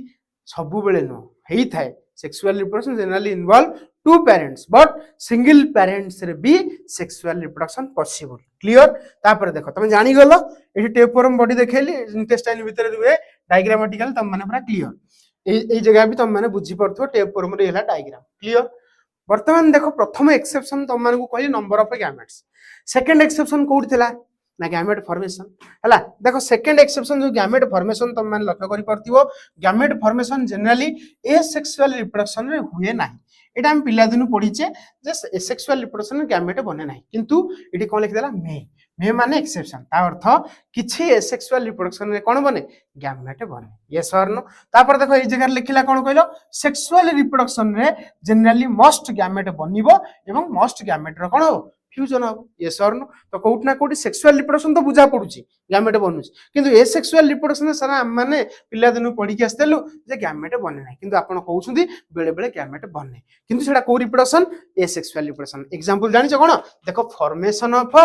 सबु बेले नो हेई थाए sexual reproduction generally involve two parents but single parents रे भी सेक्सुअल रिप्रोडक्शन पॉसिबल क्लियर तापर देखो तुम जानी गलो एठी टेपवर्म बॉडी देखैली इंटेस्टाइन भीतर दुए डायग्रामेटिकल तुम माने पूरा क्लियर ए जगह भी तुम माने बुझी पड़थो टेपवर्म रे हैला डायग्राम क्लियर वर्तमान देखो प्रथम एक्सेप्शन तुम माने को कहली number of gametes second exception कोड थिला ना गैमेट फॉर्मेशन हैला देखो सेकंड एक्सेप्शन जो गैमेट फॉर्मेशन तुम माने लक्ष्य करि परथिबो gamete formation generally asexual reproduction रे हुए नाही एटा हम पिला दिनु पढिचे जे एसेक्सुअल रिप्रोडक्शन रे गैमेट बने नाही किंतु एटी कोन लिखि देला मे माने एक्सेप्शन ता अर्थ किछि एसेक्सुअल रिप्रोडक्शन रे कोन बने गैमेट बने यस और नो तापर देखो ए जगह लिखिला कोन कहलो सेक्सुअल रिप्रोडक्शन रे जनरली मोस्ट गैमेट बनिबो एवं मोस्ट गैमेट रो कोन हो फ्यूजन हो यस और नो तो कोट ना कोटी सेक्सुअल रिप्रोडक्शन तो बुझा पडुची गैमेट बनुची किंतु एसेक्सुअल रिप्रोडक्शन सारा माने पिला दिनु पढी के आस्तेलु जे गैमेट बने नाही किंतु आपण कहउछुंदी बेले बेले गैमेट बने किंतु सेटा को रिप्रोडक्शन एसेक्सुअल रिप्रोडक्शन एग्जांपल जानि छ कोन देखो formation of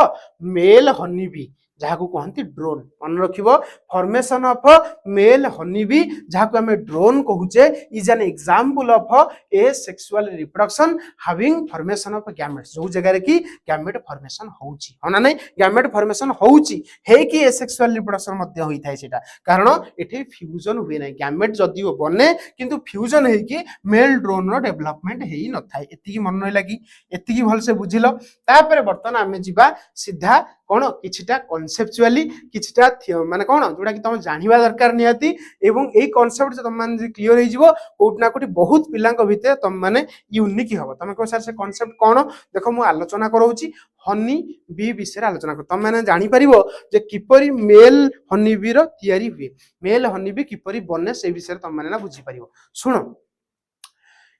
male honey bee जहाँ को कहती ड्रोन। मन रखिब formation of male honey bee जहाँ को हमें ड्रोन कहूचे is an example of asexual reproduction having formation of gametes जो जगह रे कि गैमेट फॉर्मेशन होउची हो ना नहीं गैमेट फॉर्मेशन होउची हे कि ए सेक्सुअल रिप्रोडक्शन मध्ये होई थाए सेटा कारण एठी फ्यूजन हुए नहीं गैमेट जदि बने किंतु फ्यूजन हे कि मेल ड्रोन रो डेवलपमेंट हेई न थाए एति की मन रहिला कि एति की भल से बुझिलो तापर बर्तन आमे जिबा सीधा कोन किछिटा कॉन्सेप्चुअली किछिटा माने कोन जोडा कि तुम जानिबा दरकार नियति एवं ए कॉन्सेप्ट जे तुम माने क्लियर हे जिवो कोट ना कोटी बहुत पिलांक भितर तुम माने यूनिक हबो तुम को सर से कॉन्सेप्ट कोन देखो मु आलोचना करौची हनी बी विषय आलोचना कर तुम माने जानि परिबो जे किपरि मेल हनी बी रो तयारी हुए मेल हनी बी किपरि बने से विषय तुम माने ना बुझी परिबो सुनो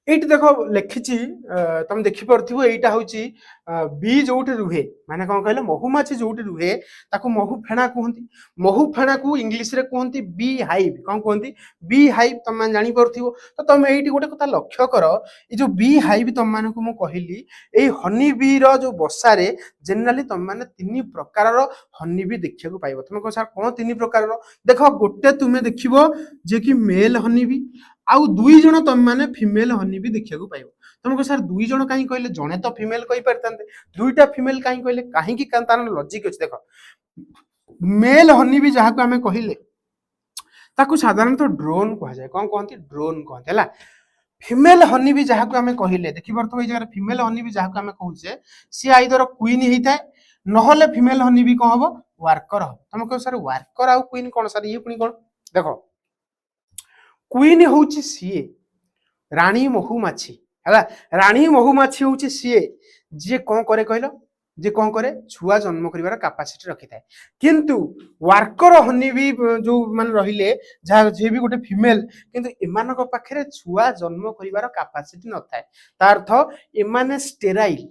एटी देखो लिखी तुम देखी पार्थिव एटा हूँ बी जोटी रुहे माने कौन कहले महुमाछी जोटी रुहे ताको महु फेणा कहती महु फेणा को इंग्लिश रे कहती बी हाइव कौन कहती बी हाइव तुम मैंने जानी पार्थिव तो तुम ये गोटे कथा लक्ष्य कर ये जो बी हाइव तुम मान को कहली ये हनी बी रो जो बसारे जेनेराली तुम मैंने तीन प्रकार हनी बी देखा पाइब तुम कह सर कौन तीन प्रकार देख गोटे तुम्हें देखो जे कि मेल हनी बी आउ दुई जन तुम माने फीमेल हनी भी देखा पाइब तुमको सर दुई जन कहीं कहले जड़े तो फीमेल कही पारते दुईटा फीमेल कहीं कहले कहीं तार लॉजिक अच्छे देख मेल हनी भी जहाँ को आम कहले ताकू साधारणतः ड्रोन कह जाए कौन कहते ड्रोन कहते है फीमेल हनी भी जहाँ को आम कहले देखी पार्थ जगह फीमेल हनी भी जहाँ को आम कहचे सी आइदर क्वीन होता है नहले फीमेल हनी भी कौन हम वर्कर हम तुम कह सर वर्कर आउ क्वीन कौन सर ये पुणी कौन देख क्वीन हूँ सीए राणी महुमाछी है राणी महुमाछी हूँ सीए जी कौन करे कहल जे कौन करे छुआ जन्म कर कैपेसिटी रखी थाए किंतु वर्कर हनी भी जो मान रहिले जहाँ जे भी गोटे फीमेल किंतु एमान पाखे छुआ जन्म कर कैपेसिटी न थाए तार अर्थ एमाने स्टेराइल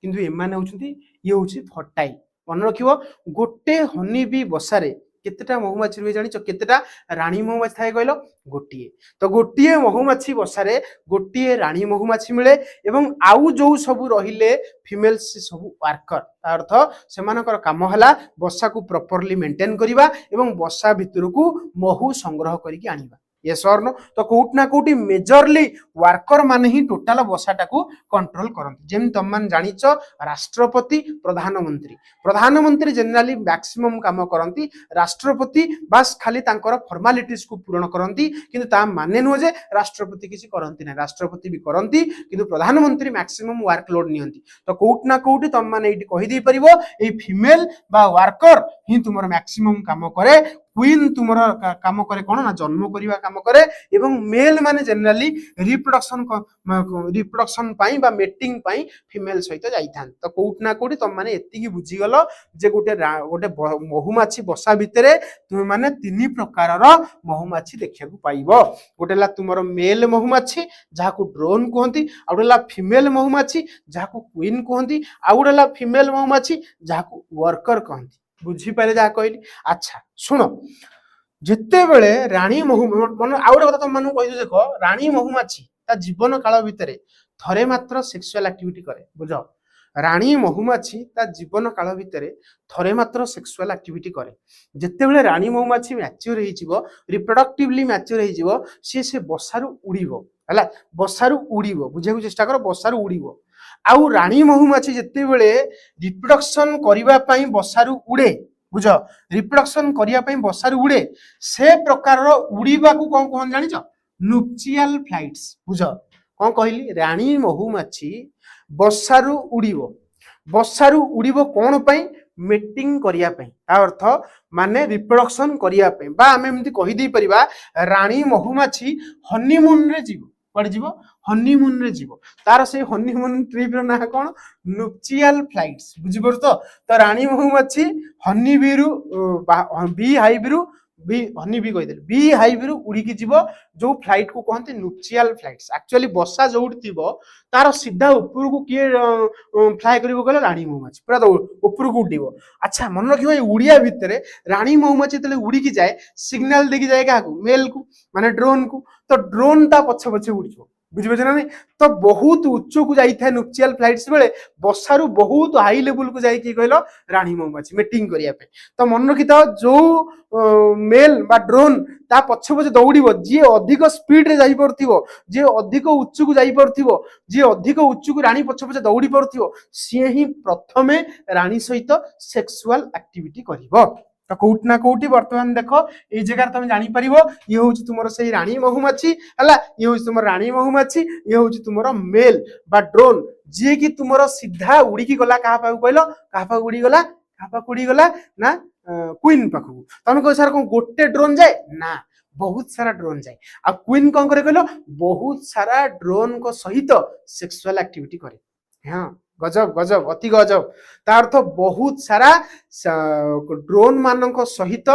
किंतु एमाने होउछंती ये होउछि फर्टाइल मन रखिबो गोटे हनी भी बसारे केतेटा महुमाछी रुहे जानिछ केतेटा राणी महुमाछी थाए कहलो गोटिए तो गोटिए महुमाछी बसारे गोटिए राणी महुमाछी मिले एवं आउ जो सब रहिले फीमेल से सब वर्कर अर्थ सेमानकर काम हला बसा को प्रॉपर्ली मेंटेन करिबा एवं बसा भितर को महु संग्रह करिकि आनिबा यस और नो तो कोट ना कोटी मेजरली वर्कर माने ही टोटल बसाटा को कंट्रोल करते जेम तुम मान जानिछ राष्ट्रपति प्रधानमंत्री प्रधानमंत्री जनरली मैक्सिमम काम करती राष्ट्रपति बस खाली तांकर फॉर्मालिटीज को पूर्ण करती किंतु ता माने नुह जे राष्ट्रपति किसी करती ना राष्ट्रपति भी करती किंतु प्रधानमंत्री मैक्सिमम वर्कलोड नियंती तो कोट ना कोटी तुम माने एटी कहि दे परिबो ए फीमेल बा वर्कर ही तुमर मैक्सिमम काम करे क्वीन तुमर काम करे कौन ना जन्म करवा काम करे एवं मेल माने जनरली रिप्रोडक्शन पाई बा मेटिंग पाई फीमेल सहित जाइथान तो कोट ना कोटी तुम माने एतिकी बुझी गलो जे गोटे गोटे महुमाछी बसा भितरे तुम माने तीन प्रकार महुमाछी देखा पाइबो गोटेला तुमर मेल महुमाछी जहाँ को ड्रोन कहती आउटेला फीमेल महुमाछी जहाँ को क्वीन कहती आउटेला फीमेल महुमाछी जहाँ को वर्कर कहती बुझीपारे जहाँ कहली अच्छा शुण जिते बेले राणी महु मन आउ गोटे कथा तुम मानू कहि देख राणी महुमाछी ता जीवन काल भितर थरे मात्र सेक्सुअल एक्टिविटी करे बुझ राणी महुमाछी ता जीवन काल भितर थरे मात्र सेक्सुअल एक्टिविटी करे जिते बेले राणी महुमाछी मैच्योर हो रिप्रोडक्टिवली मैच्योर हो से बसारू उड़ीबो हैला बसारू उड़ीबो बुझे चेष्टा कर बसारू उड़ीबो आउ राणी महुमाछी जिते बेले रिप्रोडक्शन करिबा पई बसारू उड़े बुझ रिप्रोडक्शन करिया पई बसारू उड़े से प्रकार उड़ीबा को कोन कोन जानिछ नुपचियल फ्लाइट्स बुझ कोन कहली राणी महुमाछी बसारू उड़ीबो कोन पई मीटिंग करिया पई अर्थ माने रिप्रोडक्शन करिया पई बा हम एमती कहि दै परिबा राणी महुमाछी हनीमून रे जीवो पड़ जीवो हनीमून रे जीवो तार से हनीमून ट्रिप रो ना कोन नुपचियल फ्लाइट्स बुझी पर तो राणी महुमाछी हनी बीरु बी हाइबरु बी हनी बी कहि देल बी हाइबरु उड़ी की जीवो जो फ्लाइट को कहते नुपचियल फ्लाइट्स एक्चुअली बसा जोउट थिबो तार सीधा ऊपर को किए फ्लाइ करिवो कहले राणी महुमाछी पूरा तो ऊपर को उड़ीबो अच्छा मन रखिबो ए उड़िया भितरे राणी महुमाछी तले उड़ी की जाए सिग्नल देकी जाए का मेल को माने ड्रोन को तो ड्रोन ता पछ पछ उड़ीबो बुझिपारे ना नहीं। तो बहुत उच्च को जाए न्यूपचियल फ्लाइट्स बेले बसारू बहुत हाई लेवल को जाए कहल रानी महुमाछी मेटिंग करने। तो मन रखी था जो मेल बा ड्रोन ता पछे पछे दौड़ जी अधिक स्पीड रे जाई परथिवो जी अधिक उच्च को जाई परथिवो जी अधिक उच्च को रानी पछे पछे दौड़ी परथिवो सी ही प्रथमे रानी सहित सेक्सुअल एक्टिविटी करिवो। तो कोउट ना कोउटी वर्तमान देखो ये जगह तुम जानी परिवो ये होची तुमरो सही रानी महुमाछी हला ये होची तुमरो रानी महुमाछी ये होची तुमरो मेल बा ड्रोन जे कि तुमरो सीधा उड़ी की गला कहा पाऊ कहलो कहा पाऊ उड़ी गला ना क्वीन पाखु तुम कह सर कौन गोटे ड्रोन जाए ना बहुत सारा ड्रोन जाए आ क्वीन कौन करे कहलो बहुत सारा ड्रोन को सहित सेक्सुअल एक्टिविटी करे। हाँ गजब गजब अति गजब तार अर्थ बहुत सारा ड्रोन मान सहित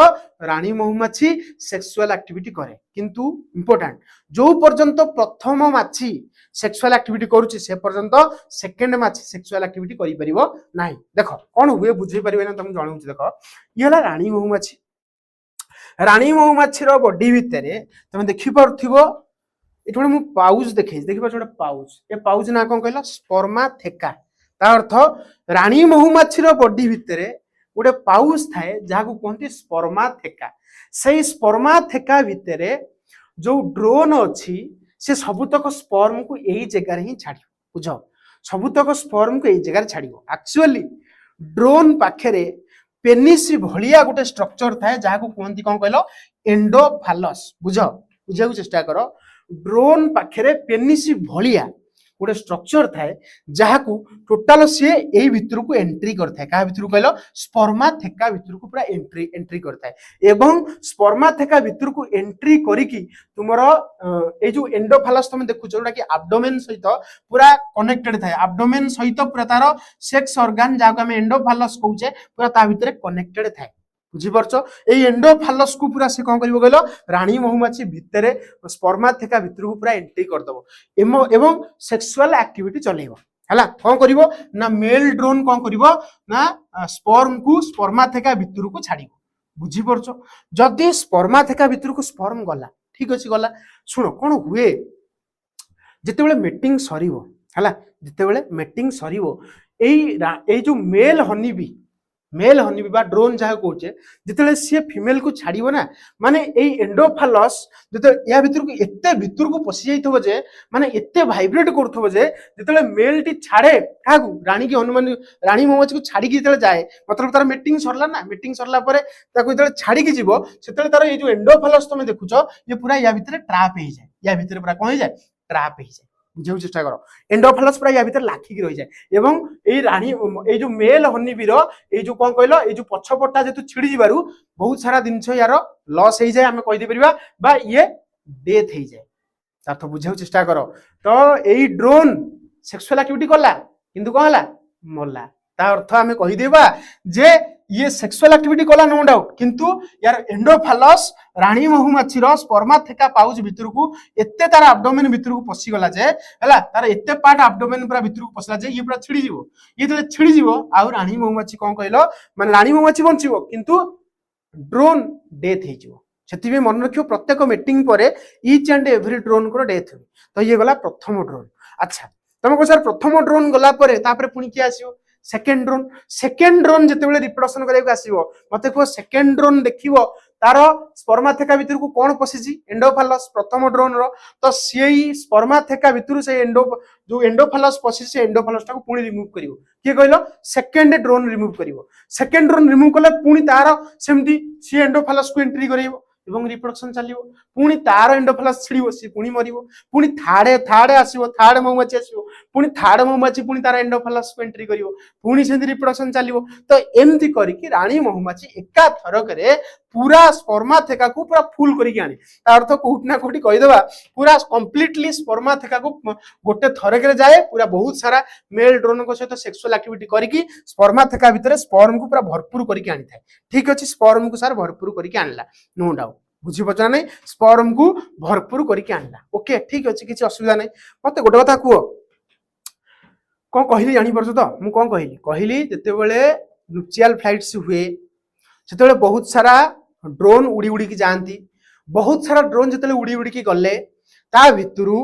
रानी महुमाछी सेक्सुअल एक्टिविटी करे किंतु इंपोर्टेंट जो पर्यंत प्रथम माछी सेक्सुअल एक्टिविटी करूची से पर्यंत सेकंड माछी सेक्सुअल एक्टिविटी करि परिबो नाही। देखो कोन हुए बुझी परिबे ना तुम जानुची। देखो ये हला रानी महुमाछी रो बॉडी भितरे तुम देखि परथिबो एठो मु पाउच देखै देखि पाछो पाउच ए पाउच ना कोन कहला स्पर्माथेका ता अर्थ रानी महुमाछी रो बॉडी भितरे गोटे पाउच थाए जहा को कहते स्पर्माथेका से स्पर्माथेका भितरे जो ड्रोन अच्छी से सबुतक स्पर्म को यही जगह ही छाड़ बुझ सबुतक स्पर्म को यही जगह छाड़ एक्चुअली ड्रोन पाखे पेनिस भलिया गोटे स्ट्रक्चर थाए जहा को कहती कौन कहल एंडोफालस बुझ बुझा चेष्टा कर ड्रोन पाखे पेनिस भलिया गोटे स्ट्रक्चर थाए जहा को टोटाल सी यही भितर को एंट्री करता है क्या भितर कहल स्पर्माथेका भितर को पूरा एंट्री करता है एवं स्पर्माथेका भितर को एंट्री करिकी तुमर ए जो एंडोफालस तुम देखुछ जोटा कि एब्डोमेन सहित पूरा कनेक्टेड थाए एब्डोमेन सहित पूरा तार सेक्स ऑर्गन जहाँ आम एंडोफालस कहूचे पूरा ता भितर कनेक्टेड थाए बुझीपारछ ये एंडोफालस को पूरा से कौन कर रानी महुमाछी भितर स्पर्माथेका भितर को पूरा एंट्री करदब एवं सेक्सुअल एक्टिविटी चलेब है कौन कर ना मेल ड्रोन कौन कर ना स्पर्म को स्पर्माथेका भितर को छाड़ बुझीपारछ जदि स्पर्माथेका भितर को स्पर्म गला ठीक अच्छे गला शुण कौन हुए जिते मेटिंग सरीब है जिते मेटिंग सरीब यही जो मेल हनीबी बा ड्रोन जहाँ कहे जिते सी फीमेल को छाड़ ना माने यही एंडोफालस जो या भीतर को एते भीतर को पशि जाइथबो जे माने एते वाइब्रेट करथबो जे जिते मेल टी छाड़े क्या रानी की अनुमान रानी महुमाछी को छाड़ी जिते जाए मतलब तार मीटिंग सरला ना मीटिंग सरला परे ताको जिते छाड़ी जीव से तार ये जो एंडोफालस तुम देखुच ये पूरा या भीतर ट्राप हो जाए या भीतर पूरा कौन हो जाए ट्राप हो जाए बुझे चेष्टा कर एंडोफालस पूरा या भीतर लाखिक रही जाए एवं ये रानी ये जो मेल हनीबीर ये जो कौन कहल ये जो पछपटा जेतु छिड़ी जीवारु बहुत सारा जिनस यार लॉस हो जाए आम कहीदे बा ये डेथ हो जाए अर्थ बुझे चेष्टा कर तो यही ड्रोन सेक्सुअल एक्टिविटी कला किंतु कौन है मरला ता अर्थ आम कहीदेबा जे ये सेक्सुअल एक्टिविटी कला नो डाउट किंतु यार एंडोफालस रानी महुमाछी स्पर्माथेका पाउच भितर को एते तार एब्डोमेन भितर को पशि गला जे हला तार एते पार्ट एब्डोमेन पूरा भितर को पसला जे ये पूरा छिड़ी जीवो ये तो छिड़ी जीवो आ रानी महुमाछी कौन कहलो माने रानी महुमाछी बंचिबो किंतु ड्रोन डेथ हे जीवो सेति मन रखियो प्रत्येक मीटिंग परे ईच एंड एवरी ड्रोन को डेथ हो तो ये गला प्रथम ड्रोन। अच्छा तुम को सर प्रथम ड्रोन गला परे तापरे पुनी के आसीबो सेकेंड ड्रोन जिते रिप्रोडक्शन करने आसो मत कह सेकेंड ड्रोन देखो तार स्पर्माथेका भितर को कौन पशिची एंडोफालस प्रथम ड्रोन रो तो सी स्पर्माथेका भितर से जो एंडोफालस पशि से एंडोफालस टाको पुणी रिमूव करिवो किए कहल सेकेंड ड्रोन रिमूव करिवो सेकेंड ड्रोन रिमूव कले पुणी तार सेमती सी एंडोफालस को एंट्री करिवो एवं रिप्रोडक्शन चलिवो पुणी तार एंडोफालस छिड़िवो सी पुणी मरिवो पुणी थार्ड आसीबो थर्ड महुमाछी आसीबो पुणी थर्ड महुमाछी पुणी तार एंडोफालस को एंट्री करिवो पुणी सेंती रिप्रोडक्शन चलिवो तो एमती करिकि रानी महुमाछी एका थरकरे पूरा स्पर्माथेका को पूरा फुल करिकि आने अर्थ कोउट ना कोउटी कहिदबा पूरा कंप्लीटली स्पर्माथेका को गोटे थरकरे जाए पूरा बहुत सारा मेल ड्रोन को सहित सेक्सुअल एक्टिविटी करिकि स्पर्माथेका भितर स्पर्म को पूरा भरपूर करिकि आनी थाए ठीक अछि स्पर्म को सार भरपूर करिकि आनला नो डाउट बुझी पचा नहीं स्पर्म को भरपूर करिकि आनला ओके ठीक अछि किछि असुविधा नहीं मते गोटे कथा कुओ कौन कहली जानी परछ तो मु कौन कहली जते बेले न्यूपचियल फ्लाइट्स हुए सेते बहुत सारा ड्रोन उड़ी उड़ी की जाती बहुत सारा ड्रोन जिते उड़ी उड़ी की गले ता भितरु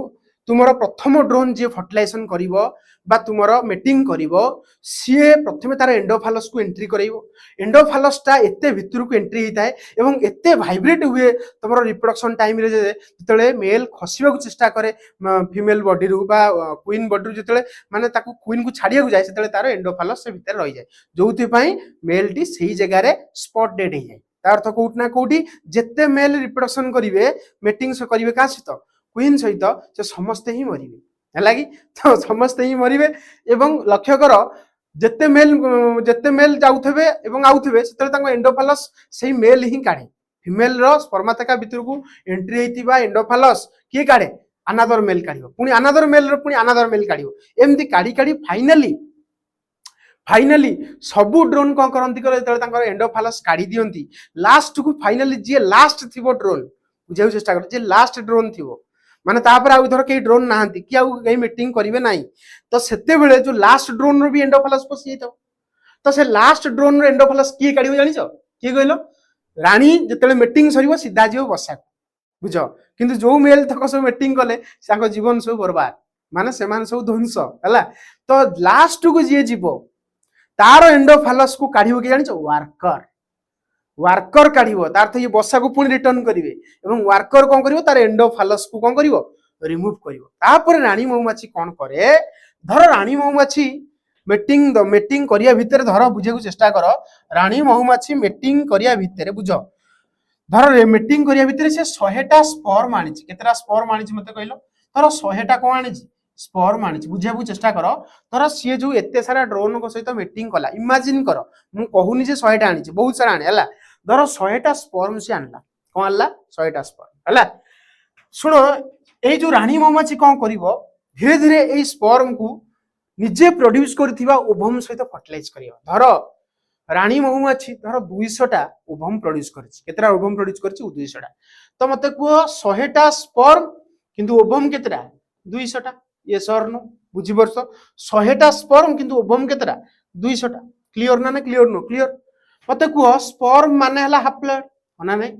तुमर प्रथम ड्रोन जी फर्टिलाइजेशन करिवो बा तुमर मेटिंग करिवो सीए प्रथमे तार एंडोफालस को एंट्री कराइबो। एंडोफालस टा एते भितर को एंट्री होता है एवं एते वाइब्रेट हुए तुमर रिप्रोडक्शन टाइम रे जेतले मेल खसिबा को चेष्टा करे फीमेल बॉडी रु बा क्वीन बॉडी रु जेतले माने ताकू क्वीन को छाड़िया को जाए सेतले तार एंडोफालस से भीतर रही जाए जोथि पई मेल टी सही जगह रे स्पॉट डेड हो जाए। तार अर्थ कोउठ ना कोउठी जेते मेल रिप्रोडक्शन करिवे मेटिंग से करिवे का सहित क्वीन सहित से समस्त ही मरिवे है कि तो समस्त ही मरिवे एवं लक्ष्य कर जेते मेल जाउथबे एवं आउथबे सेतले तांको एंडोफालस सेही मेल ही काढे फीमेल रो स्पर्माथेका भितर को एंट्री हेतिबा एंडोफालस किए काढे अनादर मेल काढियो पुनी अनादर मेल रो पुनी अनादर मेल काढियो एमती काढी काढी फाइनाली सबु ड्रोन कौन करती कर एंडोफालस काढ़ी दियंती लास्ट को फाइनाली जी लास्ट थी ड्रोन बुझे चेष्टा कर जी लास्ट ड्रोन थी माने तापर आउ धर कई ड्रोन नाहंती कि आउ कई मीटिंग करिवे नाही तो सेते बेले जो लास्ट ड्रोन रो भी एंडोफालस पसी जाइतो तो से लास्ट ड्रोन रो एंडोफालस किए काढियो जानिछो किए कहलो रानी जेतेले मीटिंग सरिबो सीधा जीव बसा बुझ किंतु जो मेल तक सब मीटिंग कले साको जीवन सब बर्बाद माने सेमान सब ध्वंस हला तो लास्ट को जी जीवो तार एंडोफालस को काढ़िबो कि जानिछो वार्कर काढ़िबो तार तो ये बसा को पुणी रिटर्न करिवे एवं वार्कर कोन करिवो तार एंडोफालस को कोन करिवो रिमूव करिवो तापर रानी महुमाछी कोन करे धर रानी महुमाछी मेटिंग करिया भितर धर बुझे को चेष्टा कर रानी महुमाछी मेटिंग करिया भितर बुझ धर मेटिंग करिया भितर से 100टा स्पर्म आनिछि केतरा स्पर्म आनिछि मते कहलो धर 100टा कोन आनिछि स्पर्म आनिछि बुझिया को चेष्टा कर धर सी जो एते सारा ड्रोन को सहित मीटिंग कला इमेजिन कर मु कहूनी जे 100टा आनिछि बहुत सारा आने हला धर 100टा स्पर्म से आनला कोन आनला 100टा स्पर्म हला सुनो ए जो रानी महुमाछी कोन करिवो धीरे धीरे ए स्पर्म को निजे प्रोड्यूस करथिबा ओभम सहित फर्टिलाइज करियो धर रानी महुमाछी धर 200टा ओभम प्रोड्यूस करछि केतरा ओभम प्रोड्यूस करछि 200टा तो मते को 100टा स्पर्म किंतु ओभम केतरा 200टा ये सर नो बुझी बरस 100टा स्पर्म किंतु ओभम केतरा 200टा क्लियर ना क्लियर नो क्लियर मते को स्पर्म माने हला हाप्लॉइड होना नहीं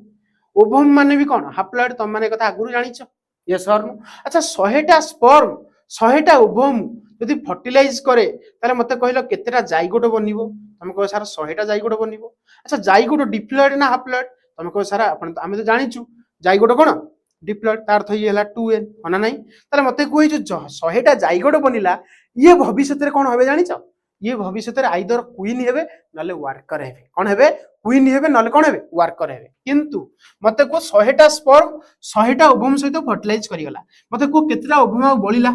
ओभम माने भी कोन हाप्लॉइड तुम माने कथा आगुरु जानिछो ये सर नो अच्छा 100टा स्पर्म 100टा ओभम यदि फर्टिलाइज करे ताले मते कहलो केतेटा जाइगोट बनिबो तुम कहो सारा 100टा जाइगोट बनिबो अच्छा जाइगोट डिप्लॉइड ना हाप्लॉइड तुम कहो सारा अपन आमे तो जानिछु जाइगोट कोन डिप्लॉइड तार अर्थ ये हला 2n होना नहीं ताले मते कोई जो 100टा जाइगोट बनिला ये भविष्य रे कोन होबे जानिछो ये भविष्य रे आइदर क्वीन हेबे नले वर्कर हेबे कोन हेबे क्वीन हेबे नले कोन हेबे वर्कर हेबे किंतु मते को 100टा स्पर्म 100टा ओभम सहित फर्टिलाइज करिगला मते को केतरा ओभम बलिला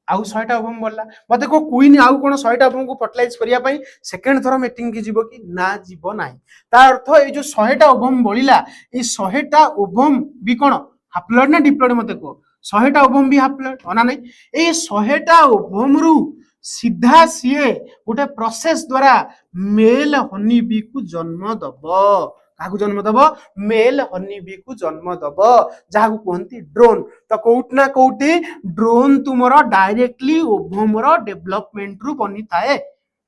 आउ 100टा ओभम बोलला मते को क्वीन आउ कोन 100टा ओभम को फर्टिलाइज करिया पई सेकंड थरो मीटिंग की जीवो कि ना जीवो नाही तार अर्थ ए जो 100टा ओभम बोलिला ए 100टा ओभम भी कोन हाप्लॉइड ना डिप्लॉइड मते को 100टा ओभम भी हाप्लॉइड होना नहीं ए 100टा ओभम रु सीधा सीए गोटे प्रोसेस द्वारा मेल हनी बी को जन्म दबो काकू जन्म दबो मेल हनी बी को जन्म दबो जहा को कहंती ड्रोन तो कोउट ना कोउटी ड्रोन तुमरो डायरेक्टली ओभम रो डेवलपमेंट रु बनी थाए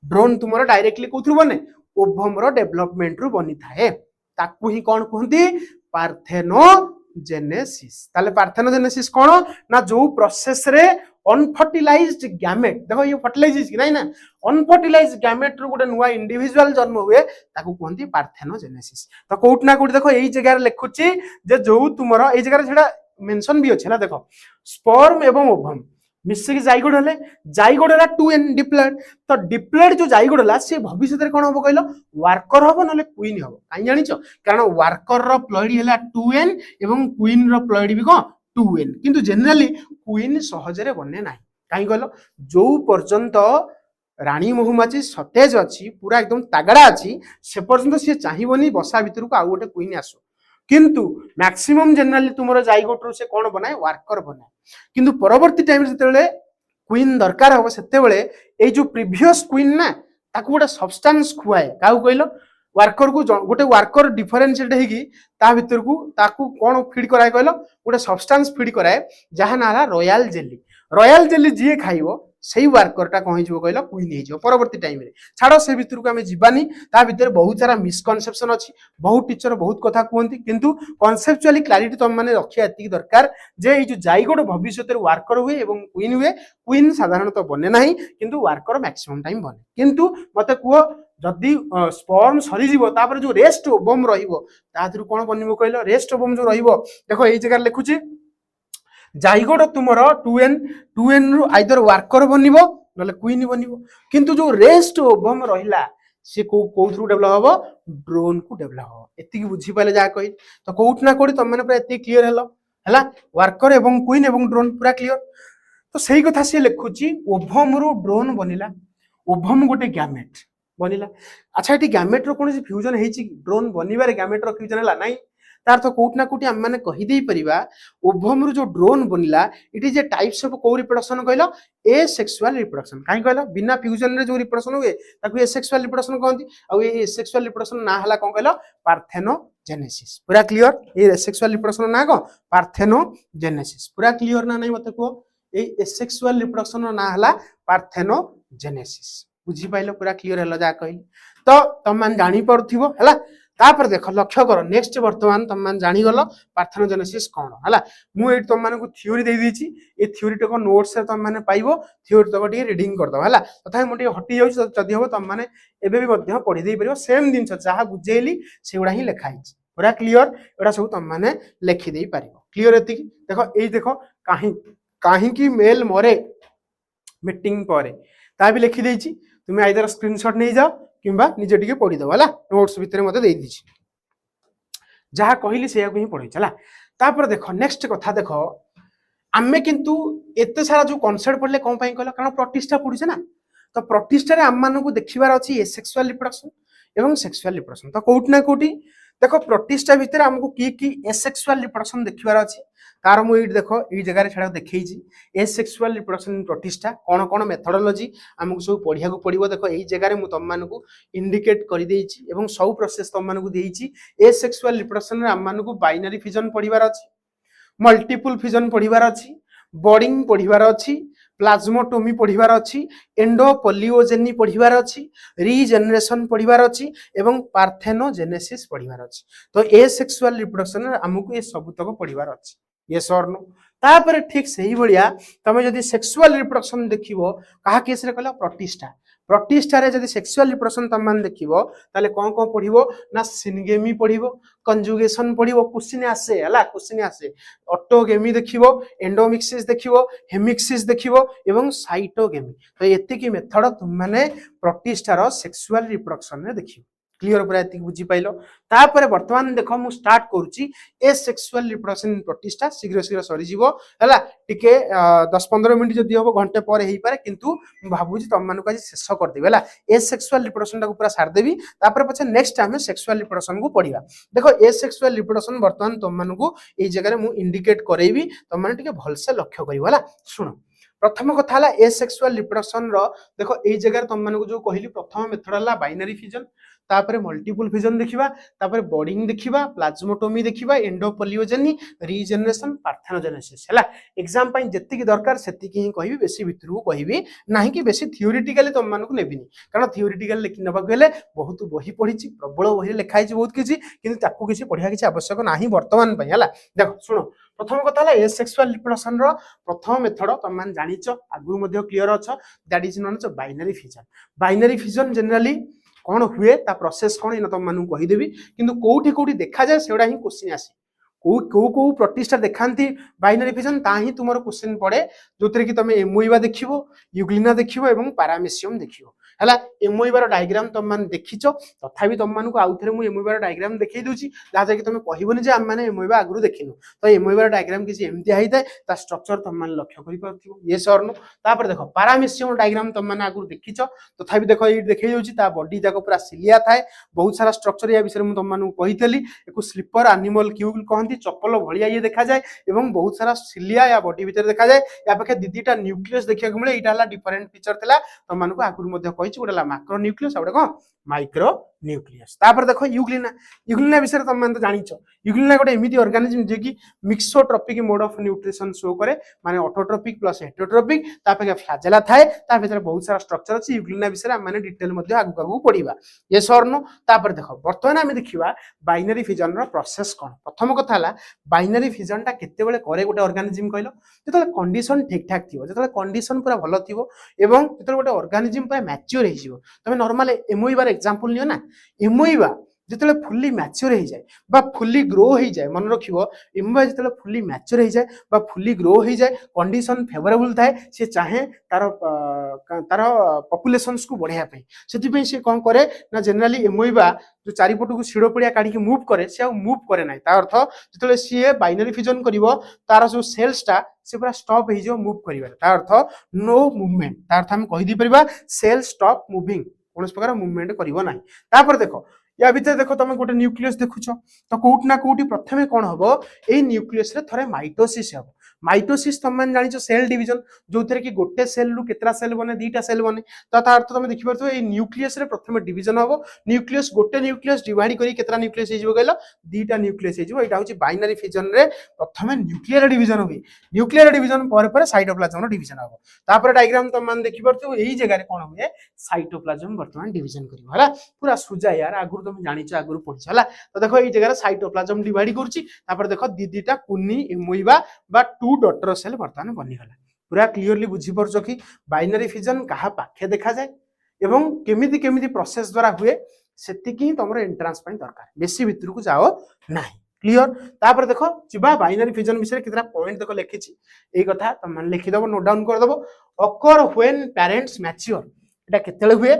ड्रोन तुमरो डायरेक्टली कोथरु बने ओभम रो डेवलपमेंट रु बनी थाए ताकू ही कोन कहंती पार्थेनोजेनेसिस ताले पार्थेनोजेनेसिस कोन ना जो प्रोसेस रे अनफर्टिलाइज्ड गैमेट देखो ये फर्टिलाइज कि नहीं ना अनफर्टिलाइज्ड गैमेट रु गोटे नुआ इंडिविजुअल जन्म हुए ताकू कहंती पार्थेनोजेनेसिस तो कोउट ना कोउट देखो एई जगह रे लिखुची जे जो तुमरो एई जगह रे सेडा मेंशन भी अछि ना देखो स्पर्म एवं ओभम मिसे कि जाइगोड हले जाइगोड हला 2n डिप्लॉइड तो डिप्लॉइड जो जाइगोड हला से भविष्य रे कोन होबो कहलो वर्कर होबो नले क्वीन होबो काई जानिचो कारण वर्कर रो प्लॉइड हला 2n एवं क्वीन रो प्लॉइड भी को 2n किंतु जनरली क्वीन सहज रे बने नाही काई कहलो जो पर्यंत रानी महुमाछी सतेज अछि पूरा एकदम तागड़ा अछि से पर्यंत से चाहिबोनी बसा भितर को आ गोटे क्वीन आसो किंतु मैक्सिमम जनरली तुमरो जाइगोट रो से कोन बनाए वर्कर बनाए किंतु परवर्ती टाइम सेतेले क्वीन दरकार हो सेतेबेले ए जो प्रीवियस क्वीन ना ताकू गोटे सब्सटेंस खुआए काउ कहलो वर्कर को गोटे वर्कर डिफरेंशिएट हेगी ता भितर को ताकू कोन फीड कराए कहलो गोटे सब्सटेंस फीड कराए जहा नाला रॉयल जेली रॉयल जेली जी खाइबो सेही वर्करटा कौन हो कहल क्वीन हो परवर्ती टाइम रे छाड़ से भितर को आम जीवानी ता भितर बहुत सारा मिसकनसेप्शन अच्छी बहुत टीचर बहुत कथा कहते किंतु कनसेप्चुअली क्लारिटी तुम मैंने रखा ये दरकार जे ये जो जाइगोड भविष्य वर्कर हुए और क्वीन हुए क्वीन साधारणतः बने ना किंतु वर्कर मैक्सिमम टाइम बने किंतु मत कह जदि स्पर्म सरीज जो रेस्ट ओवम कौन बन कहल रेस्ट ओवम जो रख ये जगह लिखुची जाइगोड तुमर 2n रु आइदर वर्कर बनबो नले क्वीन बनबो किंतु जो रेस्ट ओवम रहिला से को थ्रू डेवलप हम ड्रोन को डेवलप हम एति बुझी पाले जा कहि तो कोउठ ना कोडी तुम माने पूरा एति क्लियर हला वर्कर एवं क्वीन एवं ड्रोन पूरा क्लियर तो सही कथा से लिखुची ओवम रु ड्रोन बनिला ओवम गोटे गैमेट बनिला अच्छा एटी गैमेट रो कोन फ्यूजन हेची ड्रोन बनिबारे गैमेट रो फ्यूजन हला नाही तार तो कोट ना कोटी हम माने कहि देई परिबा ओवम रु जो ड्रोन बनिला it is a types of को रिप्रोडक्शन कहलो ए सेक्सुअल रिप्रोडक्शन काई कहलो बिना फ्यूजन रे जो रिप्रोडक्शन हुए ताकू ए सेक्सुअल रिप्रोडक्शन कहंती आ ए सेक्सुअल रिप्रोडक्शन ना हला कोन कहलो पार्थेनोजेनेसिस पूरा क्लियर ए सेक्सुअल रिप्रोडक्शन ना को पार्थेनोजेनेसिस पूरा क्लियर ना नहीं मते को ए सेक्सुअल रिप्रोडक्शन ना हला पार्थेनोजेनेसिस बुझी पाइलो पूरा क्लियर हला जा कहली तो तुम मान जानि परथिबो हला तापर देख लक्ष्य कर नेक्स्ट वर्तमान तुम मान जानी गल पार्थेनोजेनेसिस कौन है मुझे तुम मान थ्योरी दे दीची ए थ्योरी तक नोट्स रे तुम माने पाइबो थ्योरी तक टी रीडिंग कर दो है तथा मुझे हटि जाउछ जदि हो तुम माने एबे भी मध्य पढ़ी दे परिबो सेम जिंस जहाँ बुझेली सेगुड़ा ही लिखाई पूरा क्लियर एटा सब तुम माने लिखि दे पारिबो क्लियर एति देखो ए देखो काहे की मेल मरे मीटिंग परे ता भी लिखि देछि तुम आइदर स्क्रीनशॉट नहीं जाओ किंबा निजे टिके पढ़ी दो है नोट्स भितर मते दे दीछि जहाँ कहली से ही पढ़ी चला तापर देखो नेक्स्ट कथा देखो आमे किंतु एते सारा जो कॉन्सेप्ट पढ़ले कौन पाई कहला कारण प्रतिष्ठा पढ़ुछे ना तो प्रतिष्ठा रे हम मानकु देखिबार अछि एसेक्सुअल रिप्रोडक्शन एवं सेक्सुअल रिप्रोडक्शन तो कोउट ना कोउटी देखो प्रतिष्ठा भितर हमकु की एसेक्सुअल रिप्रोडक्शन देखिबार अछि तार मु इट देखो ई जगह रे छडा देखैछि एसेक्सुअल रिप्रोडक्शन प्रतिष्ठा कोन कोन मेथोडोलॉजी हमकु सब पढिया को पड़िबो देखो ई जगह रे मु तम मानकु इंडिकेट करि देइछि एवं सब प्रोसेस तम मानकु देइछि एसेक्सुअल रिप्रोडक्शन रे हम मानकु बाइनरी फिजन पढिबार अछि मल्टीपल फिजन पढिबार अछि बॉडिंग पढिबार अछि प्लाज्मोटोमी पढिबार अछि एंडोपोलियोजेनी पढिबार अछि रीजेनरेशन पढिबार अछि एवं पार्थेनोजेनेसिस पढिबार अछि तो एसेक्सुअल रिप्रोडक्शन रे हमकु ए सब तक पढिबार अछि यस और नो तापर ठीक सही भलिया तमे जदी सेक्सुअल रिप्रोडक्शन देखिबो कहा केस रे कहला प्रतिष्ठा रे जदी सेक्सुअल रिप्रोडक्शन तम मान देखिबो ताले कोन कोन पढिबो ना सिनगेमी पढिबो कंजुगेशन पढिबो क्वेश्चन आसे हला क्वेश्चन आसे ऑटोगेमी देखिबो एंडोमिक्सिस देखिबो हेमिक्सिस देखिबो एवं साइटोगेमी तो एति की मेथड तुम माने प्रतिष्ठा रो सेक्सुअल रिप्रोडक्शन रे देखिबो क्लियर पूरा एति बुझी पाइलो तापर वर्तमान देखो मु स्टार्ट करूची ए सेक्सुअल रिप्रोडक्शन प्रतिष्ठा शीघ्र शीघ्र सरी जीवो हला टिके 10-15 मिनिट जदी होबो घंटे पर हेई पारे किंतु भाबुजी तम मानु काजी शेष कर देबे हला ए सेक्सुअल रिप्रोडक्शन को पूरा सार देबी तापर पछे नेक्स्ट टाइम सेक्सुअल रिप्रोडक्शन को पढिबा देखो ए सेक्सुअल रिप्रोडक्शन वर्तमान तम मानु को ए जगह रे मु इंडिकेट करैबी तम माने टिके भलसे लक्ष्य करिवो हला सुनो प्रथम कथा हला ए सेक्सुअल रिप्रोडक्शन रो देखो ए जगह तम मानु को जो कहली प्रथम मेथड हला बाइनरी फिजन तापर मल्टीपल फिजन देखिबा तापर बॉडिंग देखिबा प्लाज्मोटोमी देखिबा एंडोपोलियोजेनी रीजेनरेशन पार्थेनोजेनेसिस हला एग्जाम पई जत्ति की दरकार सेत्ति की ही कहबी बेसी भितर को कहबी नाही कि बेसी थियोरेटिकली तम मानकु नेबिनी कारण थियोरेटिकली लेखि नबा गेले बहुत बही पढिछि प्रबल बही लेखाइ छि बहुत किछि किंतु ताकू किछि पढिया किछि आवश्यक नाही वर्तमान पई हला देखो सुनो प्रथम कथा हला एसेक्सुअल रिप्रोडक्शन रो प्रथम मेथड तम मान जानिचो आगु मध्ये क्लियर अछ that is known as binary fission generally कौन हुए ता प्रोसेस कौन इन तुम मानू कहीदेवी किंतु कोठी कोठी देखा जाए सेडा ही क्वेश्चन आसे को प्रतिष्ठा देखांती बाइनरी फिजन ता ही तुमरो क्वेश्चन पड़े जोतरे कि तुम एमोइबा देखिबो यूग्लिना देखिबो एवं पैरामीशियम देखिबो हला एमोइबार डायग्राम तुम मान देखिचो तथापि तुम मानू आउ थरे मु एमोइबार डायग्राम देखै दोची जहा कि तुम कहबोनी जे हम माने एमोइबा आगु देखिनु तो एमोइबार डायग्राम किछि एमति आइते ता स्ट्रक्चर तुम मान लक्ष्य करि परथिबो यस और नो तापर देखो पैरामीशियम डायग्राम तुम मान आगु देखिचो तथापि देखो ई देखै दोची ता बॉडी जाको पूरा सिलिया थाए बहुत सारा स्ट्रक्चर या विषय मु तुम मानू कहितली एको स्लीपर एनिमल क्यूब कहंती चप्पल भलिया ये देखा जाए एवं बहुत सारा सिलिया या बॉडी भीतर देखा जाए या पाखे दीदीटा न्यूक्लियस देखिया को मिले इटा हला डिफरेंट फीचर थिला तुम मानू आगु मध्ये गोटे मैक्रो न्यूक्लियस आ गोटे कौन माइक्रो न्यूक्लियस तापर देखो यूग्लिना यूग्लिना विषय तुम मैंने तो जानिଛ यूग्लिना गोटे एमिति ऑर्गेनिज्म जे कि मिक्सोट्रोपिक मोड ऑफ न्यूट्रिशन शो करे माने ऑटोट्रोपिक प्लस हेटेरोट्रोपिक तापर फ्लैजेला थाए ता भीतर बहुत सारा स्ट्रक्चर अछि यूग्लिना विषय हम माने डिटेल मध्ये आगु आगु पढिबा यस और नो तापर देखो वर्तमान हम देखिबा बाइनरी फिजन रो प्रोसेस कोन प्रथम कथा हला बाइनरी फिजन टा केते बेले करे गोटे ऑर्गेनिज्म कहलो जेतले कंडीशन ठीक ठाक थिबो जेतले कंडीशन पूरा भलो थिबो एवं जेतले गोटे ऑर्गेनिज्म पूरा मैच्योर हे जिवो तमे नॉर्मल एमोइबार एग्जांपल लियो ना एमोइबा जिते फुली मैच्योर हो जाए बा फुली ग्रो हो जाए मन रखियो एमोइबा जिते फुली मैच्योर हो जाए बा फुली ग्रो हो जाए कंडीशन फेवरेबल थाए से चाहे तार तार पॉपुलेशंस को बढ़ाया पे सेति से कौन करे ना जनरली एमोइबा जो चारिपट को शिड़ पड़िया काढ़ी मूव करे से मूव करे ना तार अर्थ जिते सी बाइनरी फिजन करिवो तार जो सेल्सटा से पूरा स्टॉप हो मूव करिवार तार अर्थ नो मूवमेंट तार अर्थ हम कहि दी परिबा सेल स्टॉप मूविंग कौन प्रकार मूवमेंट करिवो नाही तापर देखो या भीतर देखो तुम गोटे न्यूक्लियस देखुछ तो कोट ना कोटी प्रथमे कौन हबो ए न्यूक्लियस रे थरे माइटोसिस हबो माइटोसिस तुम मान जानिछ सेल डिवीजन जो थरे कि गोटे सेल रु केतरा सेल बने दीटा सेल बने तो ता अर्थ तुम देखि परथो ए न्यूक्लियस रे प्रथमे डिवीजन हबो न्यूक्लियस गोटे न्यूक्लियस डिवाइड करी केतरा न्यूक्लियस हिजबो गइलो दीटा न्यूक्लियस हिजबो एटा होची बाइनरी फिजन रे प्रथमे nuclear division hobby nuclear division पर साइटोप्लाज्म रो डिवीजन हबो तापर डायग्राम तुम मान देखि परथो एही जगह रे कोन होए साइटोप्लाज्म वर्तमान डिवीजन करिवो हला पूरा सुजा यार आगुर तुम जानिछ आगुर पढिछ हला तो देखो एही जगह रे साइटोप्लाज्म डिवाइड करछि तापर देखो दीटा कुनी एमोइबा बा टू डॉटर सेल वर्तमान बनी गला पूरा क्लियरली बुझी परछो कि बाइनरी फिजन कहा पाखे देखा जाए एवं केमिति केमिति प्रोसेस द्वारा हुए सेतिकी तमरो एंट्रेंस पई दरकार बेसी भितर को जाओ नाही क्लियर तापर देखो जिबा बाइनरी फिजन विषय कितना पॉइंट देखो लिखिछि एई कथा तुम मान लिखि दबो नोट डाउन कर दबो अकर व्हेन पेरेंट्स मैच्योर एटा केतेले हुए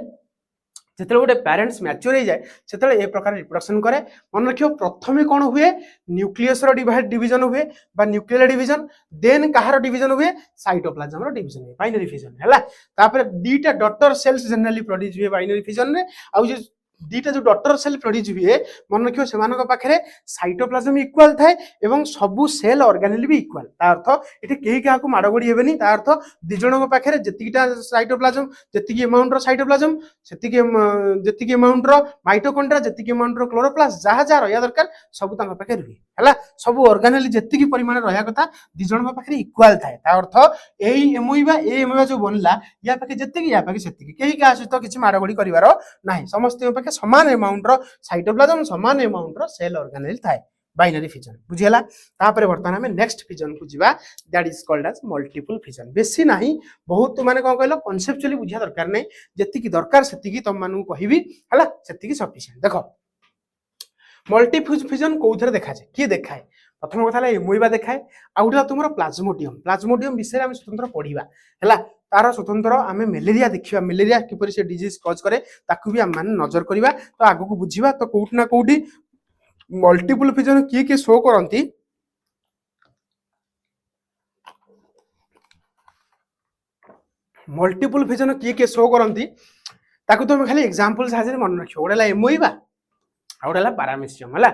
जेतेले गोटे पेरेंट्स मैच्योर हो जाए सेतेले ए प्रकार रिप्रोडक्शन करे मन रखियो प्रथमे कोन हुए न्यूक्लियस रो डिवीजन हुए बा न्यूक्लियर डिवीजन देन कहार डिवीजन हुए साइटोप्लाज्म रो डिवीजन हुए बाइनरी फिजन हैला तापर दीटा डॉटर सेल्स जनरली प्रोड्यूस हुए बाइनरी फिजन रे आ जे दीटा जो डॉटर सेल प्रोड्यूस हुए मन रखियो सेमानक पाखरे साइटोप्लाज्म इक्वल थाए एवं सबु सेल ऑर्गेनेल भी इक्वल ता अर्थ एठी केही काहा को माडगडी हेबेनी ता अर्थ दिजणक पाखरे जतिकिटा साइटोप्लाज्म जतिकि अमाउंट रो साइटोप्लाज्म जतिकि अमाउंट रो माइटोकॉन्ड्रिया जतिकि अमाउंट रो क्लोरोप्लास्ट जहा जहा रहया दरकार सब तांग पाखे रुहे हला सब ऑर्गेनेल जतिकि परिमाण रहया कथा दिजणक पाखरे इक्वल थाए ता अर्थ एई एमोइबा जो बनला या पाखे जतिकि या पाखे सेतिकि केही काहा सहित किछि माडगडी करिवार नाही समस्त पाखे समान अमाउंट रो साइटोप्लाज्म समान अमाउंट रो सेल ऑर्गेनेल थाए बाइनरी फिजन बुझियला तापर वर्तमान हमें नेक्स्ट फिजन को जिबा that is called as multiple fission बेसी नाही बहुत माने कोन कहलो कांसेप्चुअली बुझिया दरकार नै जति दरकार सेति तुम मानु कहबी हला सेति सफिशिएंट देखो मल्टीपल फिजन कोथरे देखा जाय की देखाय प्रथम कथा एमोइबा देखाए आउटा तुमर प्लाज्मोडियम विषय हम स्वतंत्र पढ़िबा हला तार स्वतंत्र आमे मलेरिया देखिबा मलेरिया किपरि से डिजीज कॉज करे ताकू भी हम माने नजर करिबा तो आगु को बुझिबा तो कोउठ ना कोउठी मल्टीपल फिजन किए शो करंती मल्टीपल फिजन किए शो करंती ताकू तुम खाली एग्जांपल साजे मन रखियो ओडेला एमोइबा आउडेला पैरामीशियम हला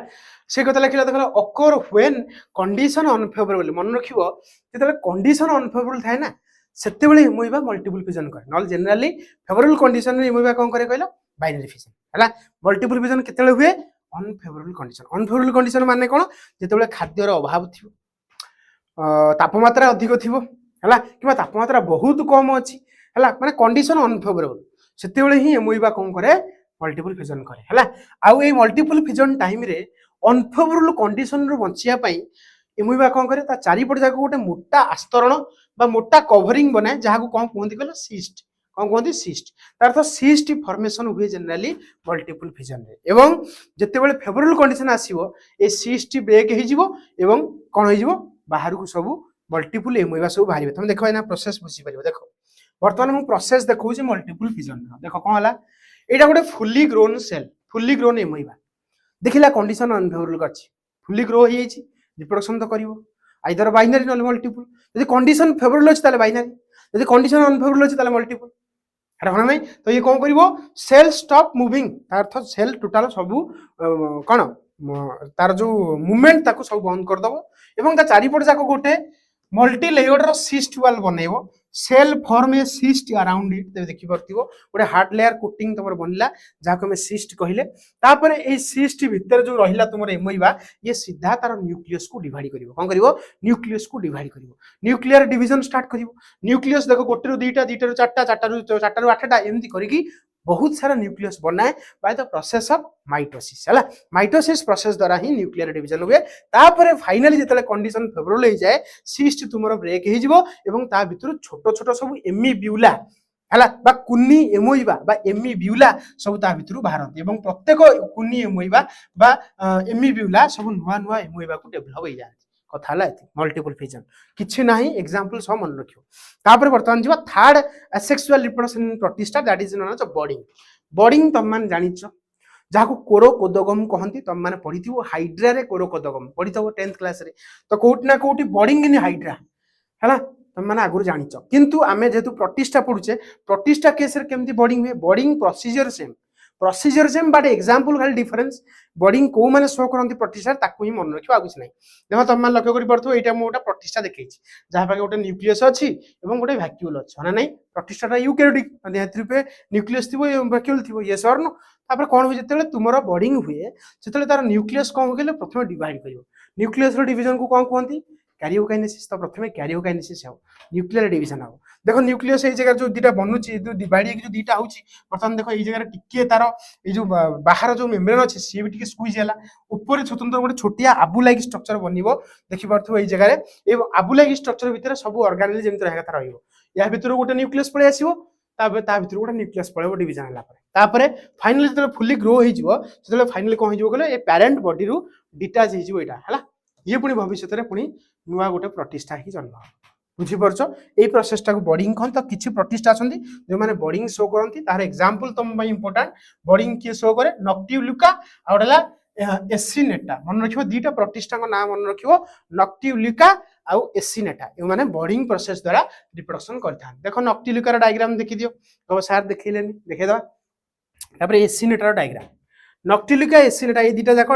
से कथा लिखला देखला अकर व्हेन कंडीशन अनफेवरेबल मन रखियो जेतले कंडीशन अनफेवरेबल थाए ना सेते बेले एमोइबा मल्टीपल फिजन करे नॉल जनरली फेवरेबल कंडीशन रे एमोइबा कोन करे कहलो बाइनरी फिजन हला मल्टीपल फिजन केतेले हुए अनफेवरेबल कंडीशन माने कोन जेतेबेले खाद्यर अभाव थिबो तापमात्रा अधिक थिबो हला किबा तापमात्रा बहुत कम अछि हला माने कंडीशन अनफेवरेबल सेतेबेले ही एमोइबा कोन करे मल्टीपल फिजन करे हला आउ ए मल्टीपल फिजन टाइम रे अनफेवरेबल कंडीशन रो बंचिया पई एमोइबा कोन करे ता चारि पट जाको गोटे मोटा आस्तरण बा मोटा कवरिंग बनाए जहा को कोन कहंती कहलो सिस्ट कोन कहंती सिस्ट तार तो सिस्ट फॉर्मेशन हुए जनरली मल्टीपल फिजन रे एवं जते बेले फेवरेबल कंडीशन आसीबो ए सिस्ट ब्रेक हे जिवो एवं कोन हे जिवो बाहर को सब मल्टीपल एमोइबा सब बाहर तुम देखो एना प्रोसेस बुझी परिबो देखो वर्तमान हम प्रोसेस देखौ जे मल्टीपल फिजन देखो कोन हला एटा गोटे fully grown cell fully grown amoeba देखिला कंडीशन अनफेवरेबल करछि फुल्ली ग्रो हो जाइछि रिप्रोडक्शन तो करिवो आइदर बाइनरी नॉल मल्टीपल यदि कंडीशन फेवरेबल अछि ताले बाइनरी यदि कंडीशन अनफेवरेबल अछि ताले मल्टीपल एटा कोन नै तो ये कोन करिवो सेल स्टॉप मूविंग अर्थ सेल टोटल सब कोन तार जो मूवमेंट ताको सब बंद कर दबो एवं ता चारि पट जाको गोटे मल्टी लेयर्ड रो सिस्ट वाल बनेइबो cell form a cyst around it देखि परथिबो गोटे हार्ड लेयर कोटिंग तुमर बनला जाको में सिस्ट कहिले तापरे ए सिस्ट भीतर जो रहिला तुमर एमोइबा ये सीधा तार न्यूक्लियस को डिवाइड करिवो कोन करिवो न्यूक्लियस को डिवाइड करिवो न्यूक्लियर डिवीजन स्टार्ट करिवो न्यूक्लियस देखो गोटे रु दुईटा दुईटा रु चारटा चारटा रु आठटा एमती करिकी बहुत सारा न्यूक्लियस बनाए by the process of mitosis हला माइटोसिस प्रोसेस द्वारा ही न्यूक्लियर डिवीजन हुए तापरे फाइनली जेतले कंडीशन फेवरेबल हो जाए सिस्ट तुमरो ब्रेक हो जिवो एवं ता भितर छोट छोट सब एमीब्यूला हला बा कुन्नी एमोइबा बा एमीब्यूला सब ता भितर बाहरत एवं प्रत्येक कुन्नी एमोइबा बा एमीब्यूला सब नुवा नुवा एमोइबा को डेवलप हो जाए कथा हला मल्टीपल फिजन किछि नाही एग्जांपल सब मन रखियो तापर वर्तमान जीवा third asexual reproduction in protista that is known as budding budding तम मान जानिचो जाको कोरोकोदगम कहंती तम माने पढिथिबो हाइड्रा रे कोरोकोदगम पढिथबो 10th क्लास रे तो कोउट ना कोउटी बॉडिंग इन हाइड्रा हला तम माने आगुर जानिचो किंतु आमे जेतु प्रोटिस्टा पढुचे प्रोटिस्टा केस रे केमती बॉडिंग हुए bonding procedure same but example खाली डिफरेंस बॉडिंग को माने शो करंती प्रोटिस्टा ताकू ही मन रखियो आगुस नै देखो तम मान लक्ष्य करि परथो एटा मोटा प्रोटिस्टा देखैछि जहा पाके गोटे न्यूक्लियस अछि एवं गोटे वैक्यूल अछि हना नै प्रोटिस्टाटा यूकैरियोटिक देहत्री पे न्यूक्लियस थिबो एवं वैक्यूल थिबो यस और नो तापर कोन हो जेतेले तुमरो बॉडिंग हुए सेतेले तार न्यूक्लियस कोन हो गेले प्रथम डिवाइड करियो न्यूक्लियस रो डिवीजन को कोन कहंती कैरियोकाइनेसिस तो प्रथमे कैरियोकाइनेसिस हो न्यूक्लियर डिवीजन हो देखो न्यूक्लियस ए जगह जो दीटा बनुची जो डिवाइड जो दीटा होची प्रथम देखो ए जगह टिके तार ए जो बाहर जो मेम्ब्रेन अछि सी भी टिके स्क्वीज होला ऊपर स्वतंत्र गोटे छोटिया आबु लाइक स्ट्रक्चर बनिवो देखि परथो ए जगह रे ए आबु लाइक स्ट्रक्चर भितर सब ऑर्गेनेल जेमति रहगा था रहिवो या भितर गोटे न्यूक्लियस पळे आसीबो ताबे ता भितर गोटे न्यूक्लियस पळेबो डिवीजन होला परे तापरे फाइनली जते फुली ग्रो होई जिवो सेते फाइनली कोन होई जिवो गले ए पेरेंट बॉडी रु डिटाच होई जिवो एटा हला ये पुणी भविष्य में पुणी नुआ गोटे प्रतिष्ठा ही जन्म बुझीपार ये प्रोसेसटा को बॉडिंग कहन तो किसी प्रतिष्ठा आछंती जो माने बॉडिंग शो करंती तार एग्जांपल तुम इंपोर्टेंट बॉडिंग किए शो करे नक्टिवल्यूका आउडला एसिनेटा मन रखियो दीटा प्रतिष्ठा को नाम मन रखियो नक्टिवल्यूका आउ एसिनेटा ए माने बॉडिंग प्रोसेस द्वारा रिप्रोडक्शन करथान देखो नक्टिवल्यूका डायग्राम देखि दियो तो सर देखिलेनी देखे दवा तापर एसिनेटा डायग्राम नक्टिवल्यूका एसिनेटा ये दीटा जाको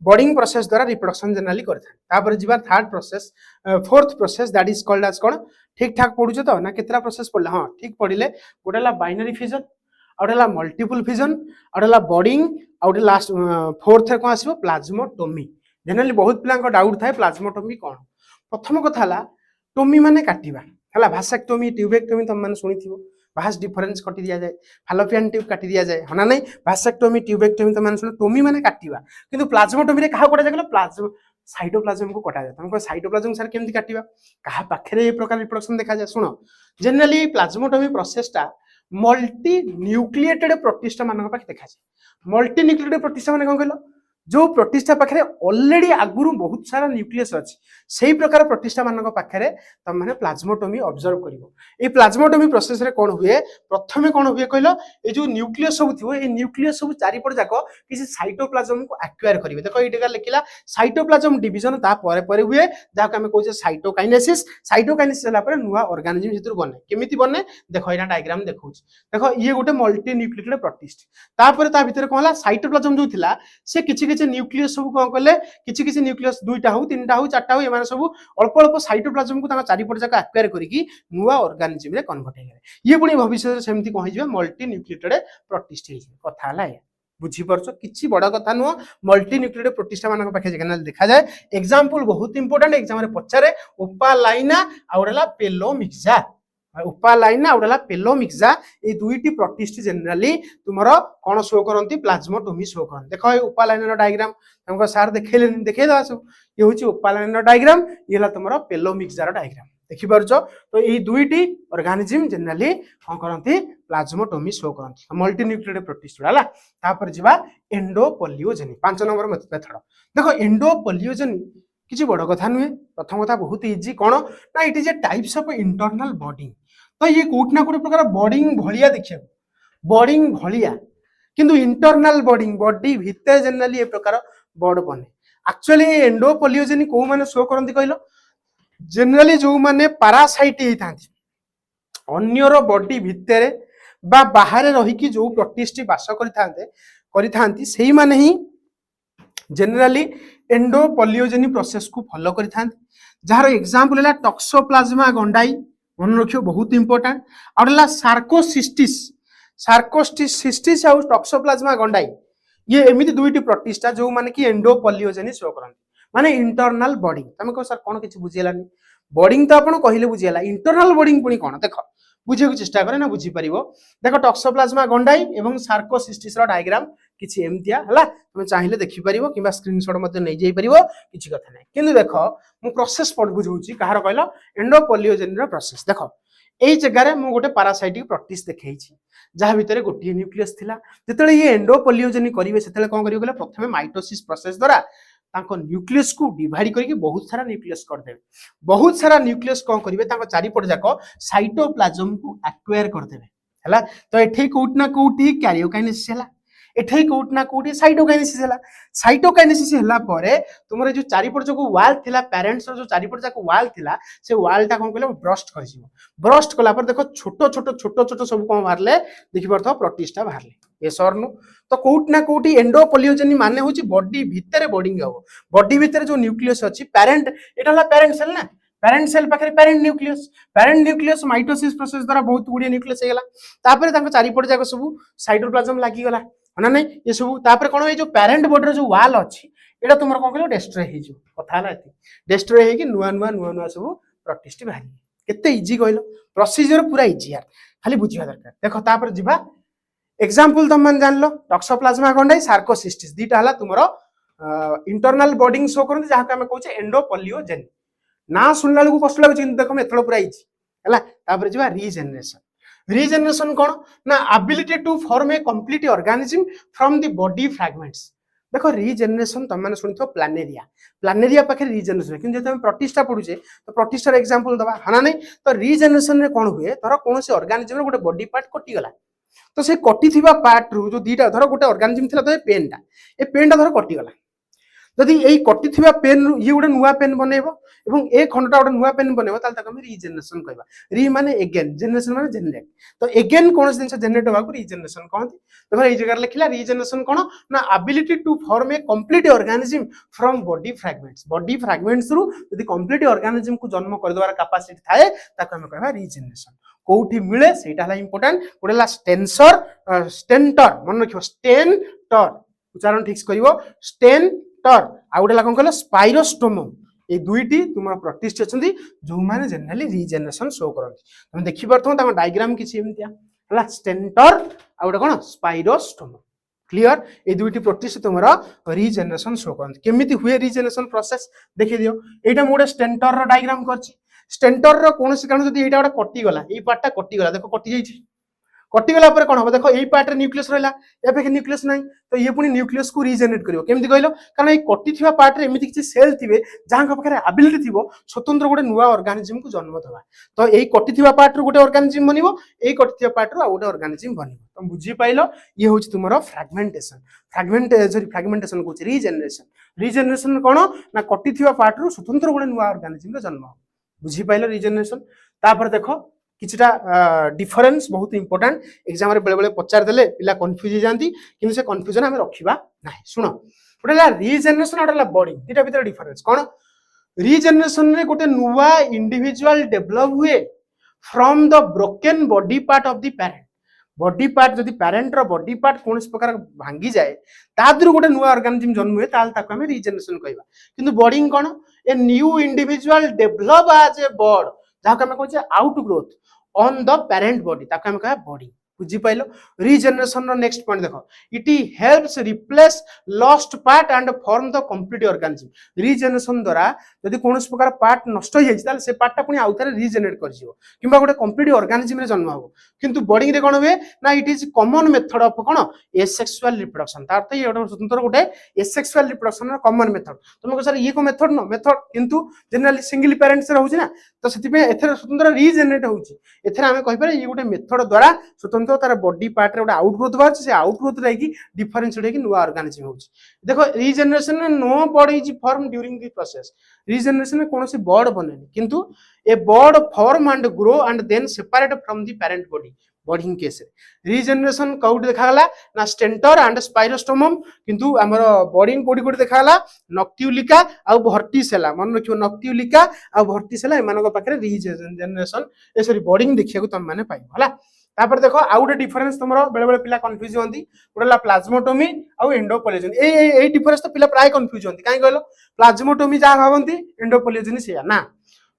बॉडिंग प्रोसेस द्वारा रिप्रोडक्शन जनरली करथान तापर जीवा third process fourth process that is called as कोन ठीक ठाक पढुछ तो ना केतरा प्रोसेस पढला हां ठीक पढिले गोटेला बाइनरी फिजन आउडेला मल्टीपल फिजन आउडेला बॉडिंग आउडे लास्ट फोर्थ रे कोन आसीबो प्लाज्मोटोमी जनरली बहुत पिलांक डाउट थाए प्लाज्मोटोमी कोन प्रथम कथा हला टोमी माने काटिबा हला भासेक्टोमी ट्यूबेक्टोमी तुम माने सुनिथिबो भास डिफरेंस कटि दिया जाए फालोपियन ट्यूब काटि दिया जाए हना नहीं भासेक्टोमी ट्यूबेक्टोमी तो माने सुनो टोमी माने काटिबा किंतु प्लाज्मोटोमी रे कहा कोटा जागला प्लाज्म साइटोप्लाज्म को कटा जाए तुमको साइटोप्लाज्म सर केमति काटिबा कहा पाखरे ए प्रकार रिप्रोडक्शन देखा जाए सुनो जनरली प्लाज्मोटोमी प्रोसेसटा मल्टी न्यूक्लिएटेड प्रोटिस्टा मानक पाखे देखा जाए मल्टी न्यूक्लिएटेड प्रोटिस्टा माने कोन कहलो जो प्रोटिस्टा पाखरे ऑलरेडी आगुरु बहुत सारा न्यूक्लियस अछि सेही प्रकार प्रोटिस्टा मानक पाखरे तम माने प्लाज्मोटोमी ऑब्जर्व करिवो ए प्लाज्मोटोमी प्रोसेस रे कोन हुए प्रथमे कोन हुए कहलो ए जो न्यूक्लियस सब थिवो ए न्यूक्लियस सब चारि पट जाको किसी साइटोप्लाज्म को एक्वायर करिवे देखो एटा लिखिला साइटोप्लाज्म डिवीजन ता परे परे हुए जाको हमें कहै साइटोकाइनेसिस हला परे नुवा ऑर्गेनिज्म भितर बने केमिति बने देखो एटा डायग्राम देखौछ देखो ये गोटे मल्टी न्यूक्लिएटेड प्रोटिस्ट ता परे ता भितर कोन हला साइटोप्लाज्म जो थिला से किछि न्यूक्लियस सब कौन कले किसी न्यूक्लियस दुईटा हो तीनटा हो चारटा हो एमाने सब अल्प अल्प साइटोप्लाज्म को चारि पट जाक एक्वायर करिकी नुवा ऑर्गेनिज्म रे कन्वर्ट हे ये पुणी भविष्य में सेमती कहि जिवे मल्टी न्यूक्लिएटेड प्रोटिस्ट हे कथा हला बुझी परछो किछि बड़ कथा नुवा मल्टी न्यूक्लिएटेड प्रोटिस्टा मानक पाखे जनरल देखा जाए एग्जांपल बहुत इंपोर्टेंट एग्जाम रे पचारे ओपालाइना आउडला पेलोमिक्सा उपालाइना आउडला पेलोमिक्सा ए दुईटी प्रोटिस्ट जनरली तुमरो कोन शो करंती प्लाज्मोटोमी शो करन देखो ए उपालाइना डायग्राम हमको सर देखेले देखे दवा सब ये होची उपालाइना डायग्राम ये हला तुमरो पेलोमिक्सा डायग्राम देखि परछो तो ए दुईटी ऑर्गेनिज्म जनरली कोन करंती प्लाज्मोटोमी शो करंती मल्टी न्यूक्लिएटेड प्रोटिस्ट हला तापर जिवा एंडोपोलियोजेनी 5 नंबर मेथड देखो एंडोपोलियोजेनी किछि बड़ कथा नुहे प्रथम कथा बहुत इजी कोन ना it is a types of internal bonding तो ये कोट ना कोट प्रकार बॉडिंग भलिया देखियो बॉडिंग भलिया किंतु इंटरनल बॉडिंग बॉडी भीतर जनरली ए प्रकार बॉड बने एक्चुअली एंडोपोलियोजेनी को माने शो करंती कहलो जनरली जो माने पैरासाइट हे थांती अन्यर बॉडी भीतर बा बाहर रही कि जो प्रोटिस्ट बास करिथांती सेही माने ही जनरली एंडोपोलियोजेनी प्रोसेस को फॉलो करिथांती जार एग्जांपल है टॉक्सोप्लाज्मा गंडाई मन रखियो बहुत इंपोर्टेंट। आउला सार्कोसिस्टिस, सार्कोसिस्टिस आउ टॉक्सोप्लाज्मा गंडाई, ये एमिति दुईटी प्रतिष्ठा जो माने कि एंडोपलियोजेनी शो करନ୍ତି, माने इंटरनल बॉडिंग। तमे को सर कोन किछ बुझिलानी, बॉडिंग तो आपण कहिले बुझिला, इंटरनल बॉडिंग पुनी कोन देखो बुझे को चेष्टा करे ना बुझी परिबो। देखो टॉक्सोप्लाज्मा गंडाई एवं सार्कोसिस्टिस रो डायग्राम किछि एमतिया हला, तुम चाहिले देखि परिबो किबा स्क्रीनशॉट मध्ये नै जाई परिबो, किछि कथा नै। किंतु देखो मु प्रोसेस पढ बुझौची कहार कहलो एंडोपलियोजेनी रो प्रोसेस। देखो एई जगह मु गोटे पैरासाइटिक प्रोटिस देखैछि जहाँ भितर गोटे न्यूक्लियस थिला, जेतेले ये एंडोपलियोजेनी करिवे सेतेले कोन करिवे गले प्रथमे माइटोसिस प्रोसेस द्वारा तांको न्यूक्लियस को डिवाइड करके बहुत सारा न्यूक्लियस कर देबे। बहुत सारा न्यूक्लियस कोन करिवे तांको चारिपट जाको साइटोप्लाज्म को एक्वायर कर देबे हला। तो एठै कोउट ना कोउटी कैरियोकाइनेसिस हला, एठै कोउट ना कोउटी साइटोकाइनेसिस हला। साइटोकाइनेसिस हला परे तुमरे जो चारिपट जो वाल थिला, पेरेंट्स जो चारिपट जाको वाल थिला, से वाल टा कोन कहले ब्रस्ट करजिवो। ब्रस्ट कला पर देखो छोटो छोटो छोटो छोटो सब कोन बाहरले देखि परथो प्रोटिस्टा बाहरले, यस और नो। तो कोउट ना कोउटी एंडोपलियोजेनी माने होची बॉडी भितरे बॉडिंग हो, बॉडी भितरे जो न्यूक्लियस अछि पेरेंट, एटा हला पेरेंट सेल ना, पेरेंट सेल पाखे पेरेंट न्यूक्लियस माइटोसिस प्रोसेस द्वारा बहुत गुडी न्यूक्लियस हेगला। तापर तांको चारिपट जाको सब साइटोप्लाज्म लागि गला ना नै, ये सब तापर कोन ए जो पेरेंट बॉडी रो जो वाल अछि एटा तुमर कोन कहलो डिस्ट्रॉय हे जो कथा हला एति, डिस्ट्रॉय हे कि नुवा नुवा सब प्रोटिस्ट बाहरी। केते इजी कहलो, प्रोसीजर पूरा इजी यार, खाली बुझिया दरकार। देखो तापर जिबा एग्जांपल तुम मन जान लो, टॉक्सोप्लाज्मा गंडाई सार्कोसिस्टिस दीटा हला तुमरो इंटरनल बॉडिंग शो करन जहा हम कहूचे एंडोपलियोजेनी। ना सुनला को कष्ट लागु चिंता, देखो मेथड पूरा इजी हला। तापर जिबा रीजेनरेशन। रीजेनरेशन कोन ना ability to form a complete organism from the body fragments. देखो रीजेनरेशन तुम माने सुनिथो प्लानेरिया, प्लानेरिया पाखे रीजेनरेशन, किंतु जब हम प्रतिष्ठा पढुचे तो प्रतिष्ठार एग्जांपल दबा हना नै। तो रीजेनरेशन रे कोन हुए, धर कोनोसी ऑर्गेनिज्म रे गोटे बॉडी पार्ट कटि गला, तो से कटि थिबा पार्ट रु जो दीटा धर गोटे ऑर्गेनिज्म थिला, तो ए पेन टा धर कटि गला, जदि एई कटि थिबा पेन रु ये गोटे नुवा पेन बनेबो एवं ए खंडटा गोटे नुवा पेन बनेबो, ताल ताको हम रीजेनरेशन कहबा। री माने अगेन, जनरेशन माने जनरेट, तो अगेन कोनोसी जिंस जनरेट होबा को रीजेनरेशन कहंती। देखो एई जगह लिखिला रीजेनरेशन कोन ना ability to form a complete organism from body fragments. Body fragments रु यदि कंप्लीट ऑर्गेनिज्म को जन्म कर देबार कैपेसिटी थाए ताको हम कहबा रीजेनरेशन। कोउठी मिले सेटा हला इंपोर्टेंट, गोटेला स्टेंसर स्टेंटर, मन रखियो स्टेंटर, उच्चारण ठीक से करिवो स्टेंटर, आ गोटेला कोन कहलो स्पाइरोस्टोमम। ए दुईटी तुम प्रतिष्ठित अछंती जो माने जनरली रीजेनरेशन शो करंती। तुम देखि परथो ता डायग्राम किछि एमतिया हला, स्टेंटर आ गोटे कोन स्पाइरोस्टोमम। क्लियर, ए दुईटी प्रतिष्ठित तुमरा रीजेनरेशन शो करंती। केमिति हुए रीजेनरेशन प्रोसेस देखि दियो। एटा मोडे स्टेंटर रो डायग्राम करछि। स्टेंटर रो कोनोसी कारण जदि एटा गोटे कटि गला, ए पार्टटा कटि गला, देखो कटि जाइछि, कटिगला पर कोन हो, देखो एई पार्ट रे न्यूक्लियस रहला, ए पे न्यूक्लियस नाही, तो ये पुनी न्यूक्लियस को रीजेनरेट करिवो केमति कहलो, कारण ए कटि थिबा पार्ट रे एमिति किछि सेल थिबे जाहां पाखरे एबिलिटी थिबो स्वतंत्र गोटे नुवा ऑर्गेनिज्म को जन्म देबा। तो एई कटि थिबा पार्ट रो गोटे ऑर्गेनिज्म बनिवो, एई कटि थिबा पार्ट रो आ गोटे ऑर्गेनिज्म बनिवो। तुम बुझी पाइलो, ये होछि तुमरो फ्रैगमेंटेशन। फ्रैगमेंटेशन को रीजेनरेशन। रीजेनरेशन कोन ना कटि थिबा पार्ट रो स्वतंत्र गोटे नुवा ऑर्गेनिज्म रो जन्म। बुझी पाइलो रीजेनरेशन। तापर देखो किछटा डिफरेंस बहुत इंपोर्टेंट, एग्जाम रे बेले बेले पचार देले पिला कंफ्यूज हो जांती, किंतु से कंफ्यूजन हम रखिबा नाही। सुनो, गोटेला रीजेनरेशन गोटेला बॉडिंग, दीटा भीतर डिफरेंस कोन। रीजेनरेशन रे गोटे नुवा इंडिविजुअल डेवलप हुए from the broken body part of the parent. Body part जदि पेरेंट रो बॉडी पार्ट कोनस प्रकार भांगी जाए, तादरु गोटे नुवा ऑर्गेनिज्म जन्म हुए, ताल ताको हम रीजेनरेशन कहबा। किंतु बॉडिंग कोन, a new individual develop as a bud, जाहा हम कहै छै out growth on the parent body, ताको हम कहै बॉडी। बुझी पाइलो। रीजेनरेशन रो नेक्स्ट पॉइंट देखो, it helps replace lost part and form the complete organism. Regeneration द्वारा यदि कोनस प्रकार पार्ट नष्ट हो जाय ताले से पार्टटा पुनी आउथरे रीजेनरेट कर जिवो, किबा गोटे कंप्लीट ऑर्गेनिज्म रे जन्म हो। किंतु बॉडी रे कोन होवे ना, it is common method of cone asexual reproduction. तार तो ये गोटे स्वतंत्र गोटे एसेक्सुअल रिप्रोडक्शन रो कॉमन मेथड। तुमको सर ये को मेथड न मेथड, किंतु जनरली सिंगल पेरेंट्स रे होछि ना, तो सेति पे एथरे स्वतंत्र रीजेनरेट होछि। एथरे हमें कहि पारे ये गोटे मेथड द्वारा स्वतंत्र तार बॉडी पार्ट रे गोटे आउटग्रोथ बाछ, से आउटग्रोथ रे की डिफरेंशिएट हे कि नुवा ऑर्गेनिज्म होछि। देखो रीजेनरेशन में no bud is form during the process. Regeneration में कोनोसी बॉड बनेनी, किंतु a bud form and grow and then separate from the parent body. Budding case regeneration कोड देखागला ना स्टेंटर एंड स्पाइरोस्टोमम किंतु हमर बॉडिंग कोडी कोडी देखागला नक्ट्यूलिका आ वर्टिसेला मन रखियो नक्ट्यूलिका आ वर्टिसेला एमानको पाखरे रीजेनरेशन ए सॉरी बॉडिंग देखिया को तुम माने पाइबो हला तापर देखो आउ गोटे डिफरेंस तुम बेले बेले पिला कंफ्यूज होती गोटे प्लाज्मोटोमी आउ एंडोपोलियोजेनी ए डिफरेंस तो पिला प्राय कंफ्यूज होती कहीं कहलो प्लाज्मोटोमी जहाँ भावती एंडोपोलियोजेनी से ना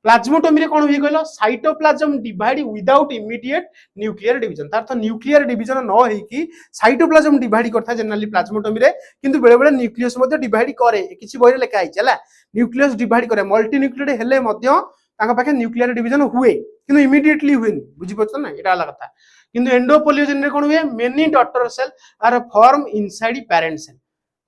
प्लाज्मोटोमी रे कोन होई कहलो cytoplasm divide without immediate nuclear division तार तो न्यूक्लियर डिवीजन न होई कि साइटोप्लाज्म डिवाइड करथा जनरली प्लाज्मोटोमी रे किंतु बेले बेले न्यूक्लियस मध्ये डिवाइड करे किछि बहिरे लेखा आइछ हला न्यूक्लियस डिवाइड करे मल्टी न्यूक्लियड हेले मध्ये ताका पाखे न्यूक्लियर डिवीजन हुए किंतु इमीडिएटली हुएनी बुझि पछन ना एटा अलग कथा किंतु एंडोपोलियोजेन रे कोन हुए many daughter cell are form inside parent cell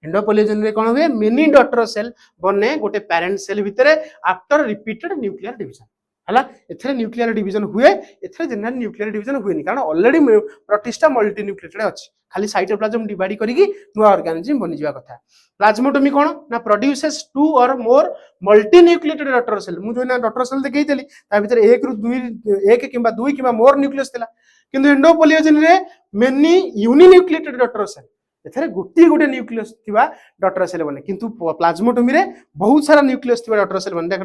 endopolygeny रे कोन हुए मेनी डॉटर सेल बने गोटे पैरेंट सेल भितरे आफ्टर रिपीटेड न्यूक्लियर डिवीजन हला एथरे न्यूक्लियर डिवीजन हुए एथरे जनरल न्यूक्लियर डिवीजन हुएनी कारण ऑलरेडी प्रोटिस्टा मल्टी न्यूक्लिएटेड अछि खाली साइटोप्लाज्म डिवाइड करिकि नुवा ऑर्गेनिज्म बनि जिवा कथा प्लाज्मोटोमी कोन ना प्रोड्यूसेस 2 और मोर मल्टी न्यूक्लिएटेड डॉटर सेल मु जो ना डॉटर सेल देखैतली ता भितर 1 रु 2 1 किबा 2 किबा मोर न्यूक्लियस थिला किंतु एंडोपोलियोजेन रे many uninucleated daughter cell एथरे गोटी गोटे न्यूक्लियस थिबा डॉटर सेल बने किंतु प्लाज्मोटोमी रे बहुत सारा न्यूक्लियस थिबा डॉटर सेल बने देखो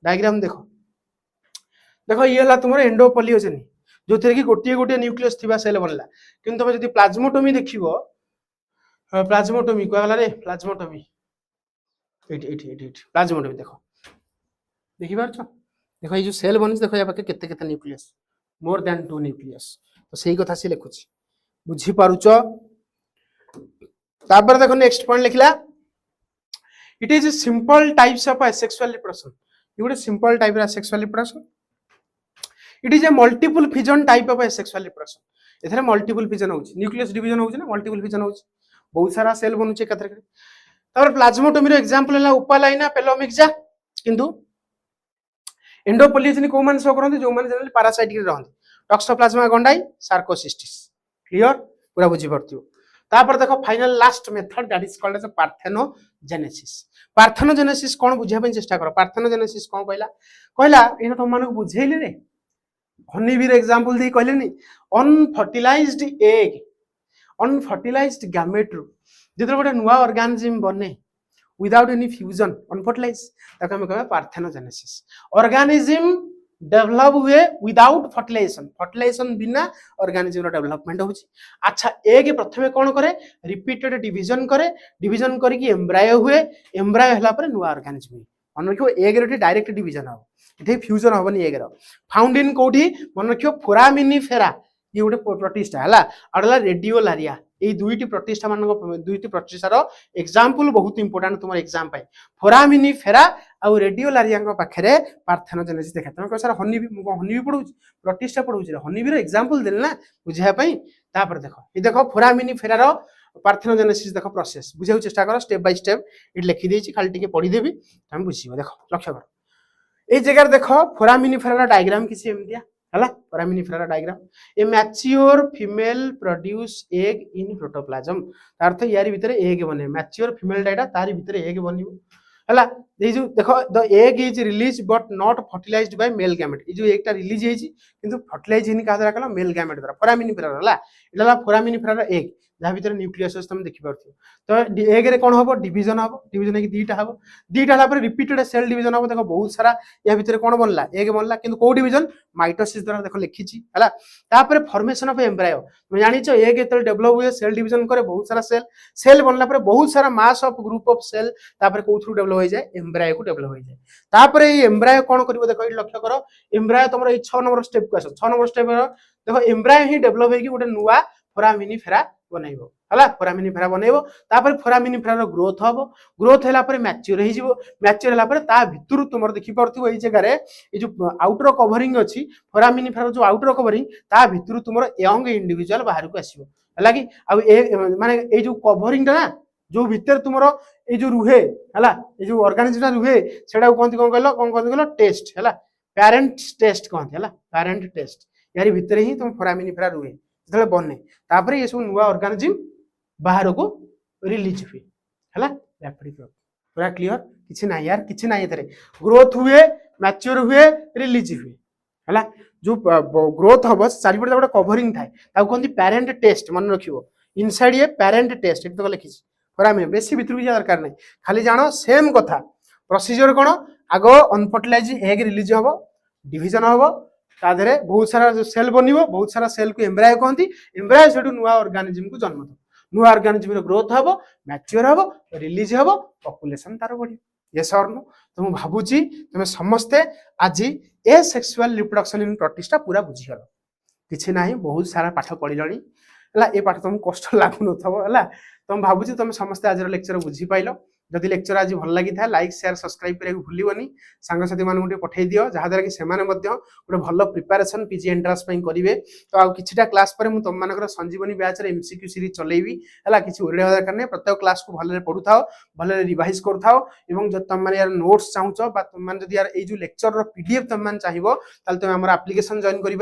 डायग्राम देखो देखो ये हला तुमर एंडोपोलियोजेन जो थे कि गोटे गोटे न्यूक्लियस थिबा सेल बनला किंतु तुम जदी प्लाज्मोटोमी देखिबो प्लाज्मोटोमी कहला रे प्लाज्मोटोमी एट प्लाज्मोटोमी देखो देखि पारछ देखो ये जो सेल बनिस देखो या पाके केते केते न्यूक्लियस मोर देन 2 न्यूक्लियस तो सही कथा से लिखुछि बुझी पारुछ तापर देखो नेक्स्ट पॉइंट लिखला it is simple types of asexual reproduction ये गोटे simple type of asexual reproduction it is a multiple fission type of asexual reproduction एथरे मल्टीपल फिजन होउछि न्यूक्लियस डिवीजन होउछि ना मल्टीपल फिजन होउछि बहुत सारा सेल बनुछि कथरे तापर प्लाज्मोटोमी रो एग्जांपल हला उपालाइना पेलोमिक्सा किंतु एंडोपोलियोजेनी को मान सो करंती जो मान जनरली पैरासाइटिक रे रहंती टॉक्सोप्लाज्मा गंडाई सार्कोसिस्टिस क्लियर पूरा बुझी परथियो तापर देखो final last method that is called as parthenogenesis कोन बुझिया पे चेष्टा करो पार्थेनोजेनेसिस कोन कहला एना तुम मानको बुझेइले रे हनी बी रे एग्जांपल दी कहले नी अनफर्टिलाइज्ड गैमेट रू जेतरे गोटे नुवा ऑर्गेनिज्म बने विदाउट एनी फ्यूजन अनफर्टिलाइज ताको हम कहबा पार्थेनोजेनेसिस ऑर्गेनिज्म डेवलप हुए विदाउट फर्टिलाइजेशन बिना ऑर्गेनिज्म रो डेवलपमेंट होची अच्छा एग प्रथमे कोन करे रिपीटेड डिवीजन करके एम्ब्रायो हुए एम्ब्रायो हला पर नुवा ऑर्गेनिज्म मन रखियो एग रे डायरेक्ट डिवीजन हो इथे फ्यूजन होबनी एग रो फाउंड इन कोठी मन रखियो फोरामिनिफेरा ये गोटे प्रोटिस्टा हला अडला रेडियोलारिया ए दुईटी प्रोटिस्टा मानको दुईटी प्रोटिस्टार एग्जांपल बहुत इंपोर्टेंट तुम एग्जाम पाई फोरामिनिफेरा आ रेडियोलारिया पाखरे पार्थेनोजेनेसिस देखा तुम कह सर हनी भी पढ़ू प्रोटिस्टा पढ़ू हनी भी एग्जांपल देले ना बुझाया पई तापर देखो फोरामिनिफेरा रो पार्थेनोजेनेसिस देखो प्रोसेस बुझाउ चेष्टा करो स्टेप बाय स्टेप इट लिखि देछि खाली टिके पढ़ी देबी हम बुझिबो देखो लक्ष्य करो ए जगह देखो फोरामिनिफेरा डायग्राम किसी एमदिया हला foraminifera diagram a mature female produce egg in protoplasm अर्थ यारी भितरे एग बने मैच्योर फीमेल डाटा तारी भितरे एग बनिबो हला ए जो देखो the egg is release but not fertilized by male gamete ए जो एग ता रिलीज हेछि किंतु फर्टिलाइज हिनी का द्वारा कला मेल गैमेट द्वारा फोरामिनिफेरा हला इला फोरामिनिफेरा एग जहाँ भीतर न्यूक्लियस तुम देखि पारथि तो एग रे कोन हबो डिवीजन की दीटा हबो दीटा हला पर रिपीटेड सेल डिवीजन हबो देखो बहुत सारा या भीतर कोन बनला एग बनला किंतु को डिवीजन माइटोसिस द्वारा देखो लिखिछि हला तापर फॉर्मेशन ऑफ एम्ब्रायो तुम जानिछो एग एतल डेवलप हुए सेल डिवीजन करे बहुत सारा सेल बनला पर बहुत सारा mass of group of cell तापर कोथ्रु डेवलप हो जाए एम्ब्रायो को डेवलप हो जाए तापर ए एम्ब्रायो कोन करबो देखो ई लक्ष्य करो एम्ब्रायो तमरो ई 6 नंबर स्टेप को आसो 6 नंबर स्टेप देखो एम्ब्रायो ही डेवलप होई कि गोटे नुवा फोरामिनिफेरा बनैबो हला फोरामिनिफेरा बनैबो तापर फोरामिनिफेरा रो ग्रोथ हैला पर मैच्योर हे जिवो मैच्योर हैला पर ता भितरु तुमर देखि परथिबो ए जगह रे ए जो आउटर कवरिंग अछि फोरामिनिफेरा जो आउटर कवरिंग ता भितरु तुमर यंग इंडिविजुअल बाहर को आसीबो हला कि आ ए माने ए जो कवरिंग ता ना जो भीतर तुमर ए जो रुहे हला ए जो ऑर्गेनिज्म रुहे सेडा कोन कहलो टेस्ट हला पेरेंट टेस्ट कहते हला पेरेंट टेस्ट यारी भीतर ही तुम फोरामिनिफेरा रुहे जतले बने तापर ये सब नुवा ऑर्गेनिज्म बाहर को रिलीज हुए हला रैपिड ग्रोथ पूरा क्लियर किछि ना यार किछि ना एथरे ग्रोथ हुए मैच्योर हुए रिलीज हुए है जो ग्रोथ हम चारिपटे गोटे कवरिंग थाए कहते पेरेंट टेस्ट मन रखियो इनसाइड ये पेरेंट टेस्ट ये तो लिखी फोरामिन बेसी भितर जा दरकार नहीं खाली जान सेम कथा प्रोसीजर कौन आग अनफर्टिलाइज एग रिलीज हम डिविजन हम ताधे बहुत सारा जो सेल बन बहुत सारा सेल को एम्ब्रायो कहती एम्ब्रायो से नुआ ऑर्गेनिज्म को जन्म दो नुआ ऑर्गेनिज्म ग्रोथ हम मैच्योर हम रिलीज हम पॉपुलेशन तार बढ़ यस और नो तो मुझे भावुची तुम समस्ते आज ए सेक्सुअल रिप्रोडक्शन इन प्रतिष्ठा पूरा बुझीगल किसी ना बहुत सारा पाठ पढ़ी है पाठ तुमको कष्ट लगुन है तुम भावुची तुम समस्ते आज लेक्चर बुझी पाइल जदि लेक्चर आज भल लगी था लाइक शेयर सब्सक्राइब करने भूलनी सांगसाथी मानक पठे दियो जहाँद्वारा कि से गोटे भल प्रिपेरेसन पीजी एंट्रांस करेंगे तो आ किछिटा क्लास पर तुम मानकर संजीवनी बैच एमसीक्यू सीरीज चलेबी है किसी ओडिया दरकार नहीं प्रत्येक क्लास को भले पढ़ु था भले रिवाइज करुओ और जब तुम यार नोट्स चाहूच तुम जब यार ये लेक्चर पीडीएफ तुम चाहिए तुम आम आप्लिकेसन जॉइन कर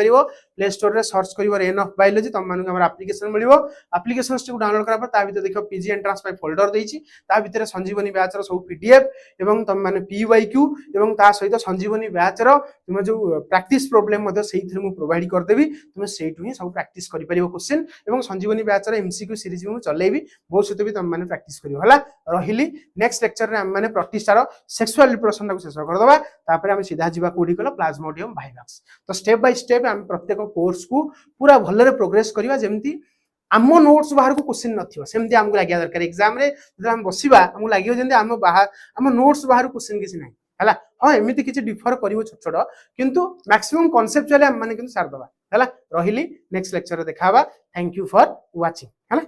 प्ले स्टोर में सर्च कर रेन ऑफ बायोलॉजी तुम मानक आप्लिकेसन मिल आप्लिकेसन डाउनलोड करा भर देखो पीजी एंट्रांस फोल्डर देती भितर संजीवनी बैच सब पीडीएफ एवं तुम मैंने पीवाईक्यू एवं ता सहित संजीवनी बैच तुम जो प्रैक्टिस प्रॉब्लम प्रोवाइड करदेवी तुम से सब प्रैक्टिस कर क्वेश्चन और संजीवनी बैच एमसीक्यू सीरीज भी चलेबी बहुत सहित भी तुम मैंने प्रैक्टिस कर रही नेक्स्ट लेक्चर में आम प्रतिष्ठार सेक्सुअल रिप्रोडक्शन को शेष करदे तापर आम सीधा जा कौटी कल प्लाज्मोडियम वाइवाक्स तो स्टेप बाय स्टेप आम प्रत्येक कोर्स को पूरा भलरे प्रोग्रेस करवा जमती आम नोट्स बाहर को क्वेश्चन नमती आमको लगे दरकार एग्जाम बसवा आमको लगे जमी आम नोट्स बाहर क्वेश्चन किसी ना है हाँ एमती किसी डिफर कर छोट छोट किंतु मैक्सिमम कॉन्सेप्चुअली आम मैंने सारदे है रही नेक्स्ट लेक्चर देखा थैंक यू फॉर वाचिंग है।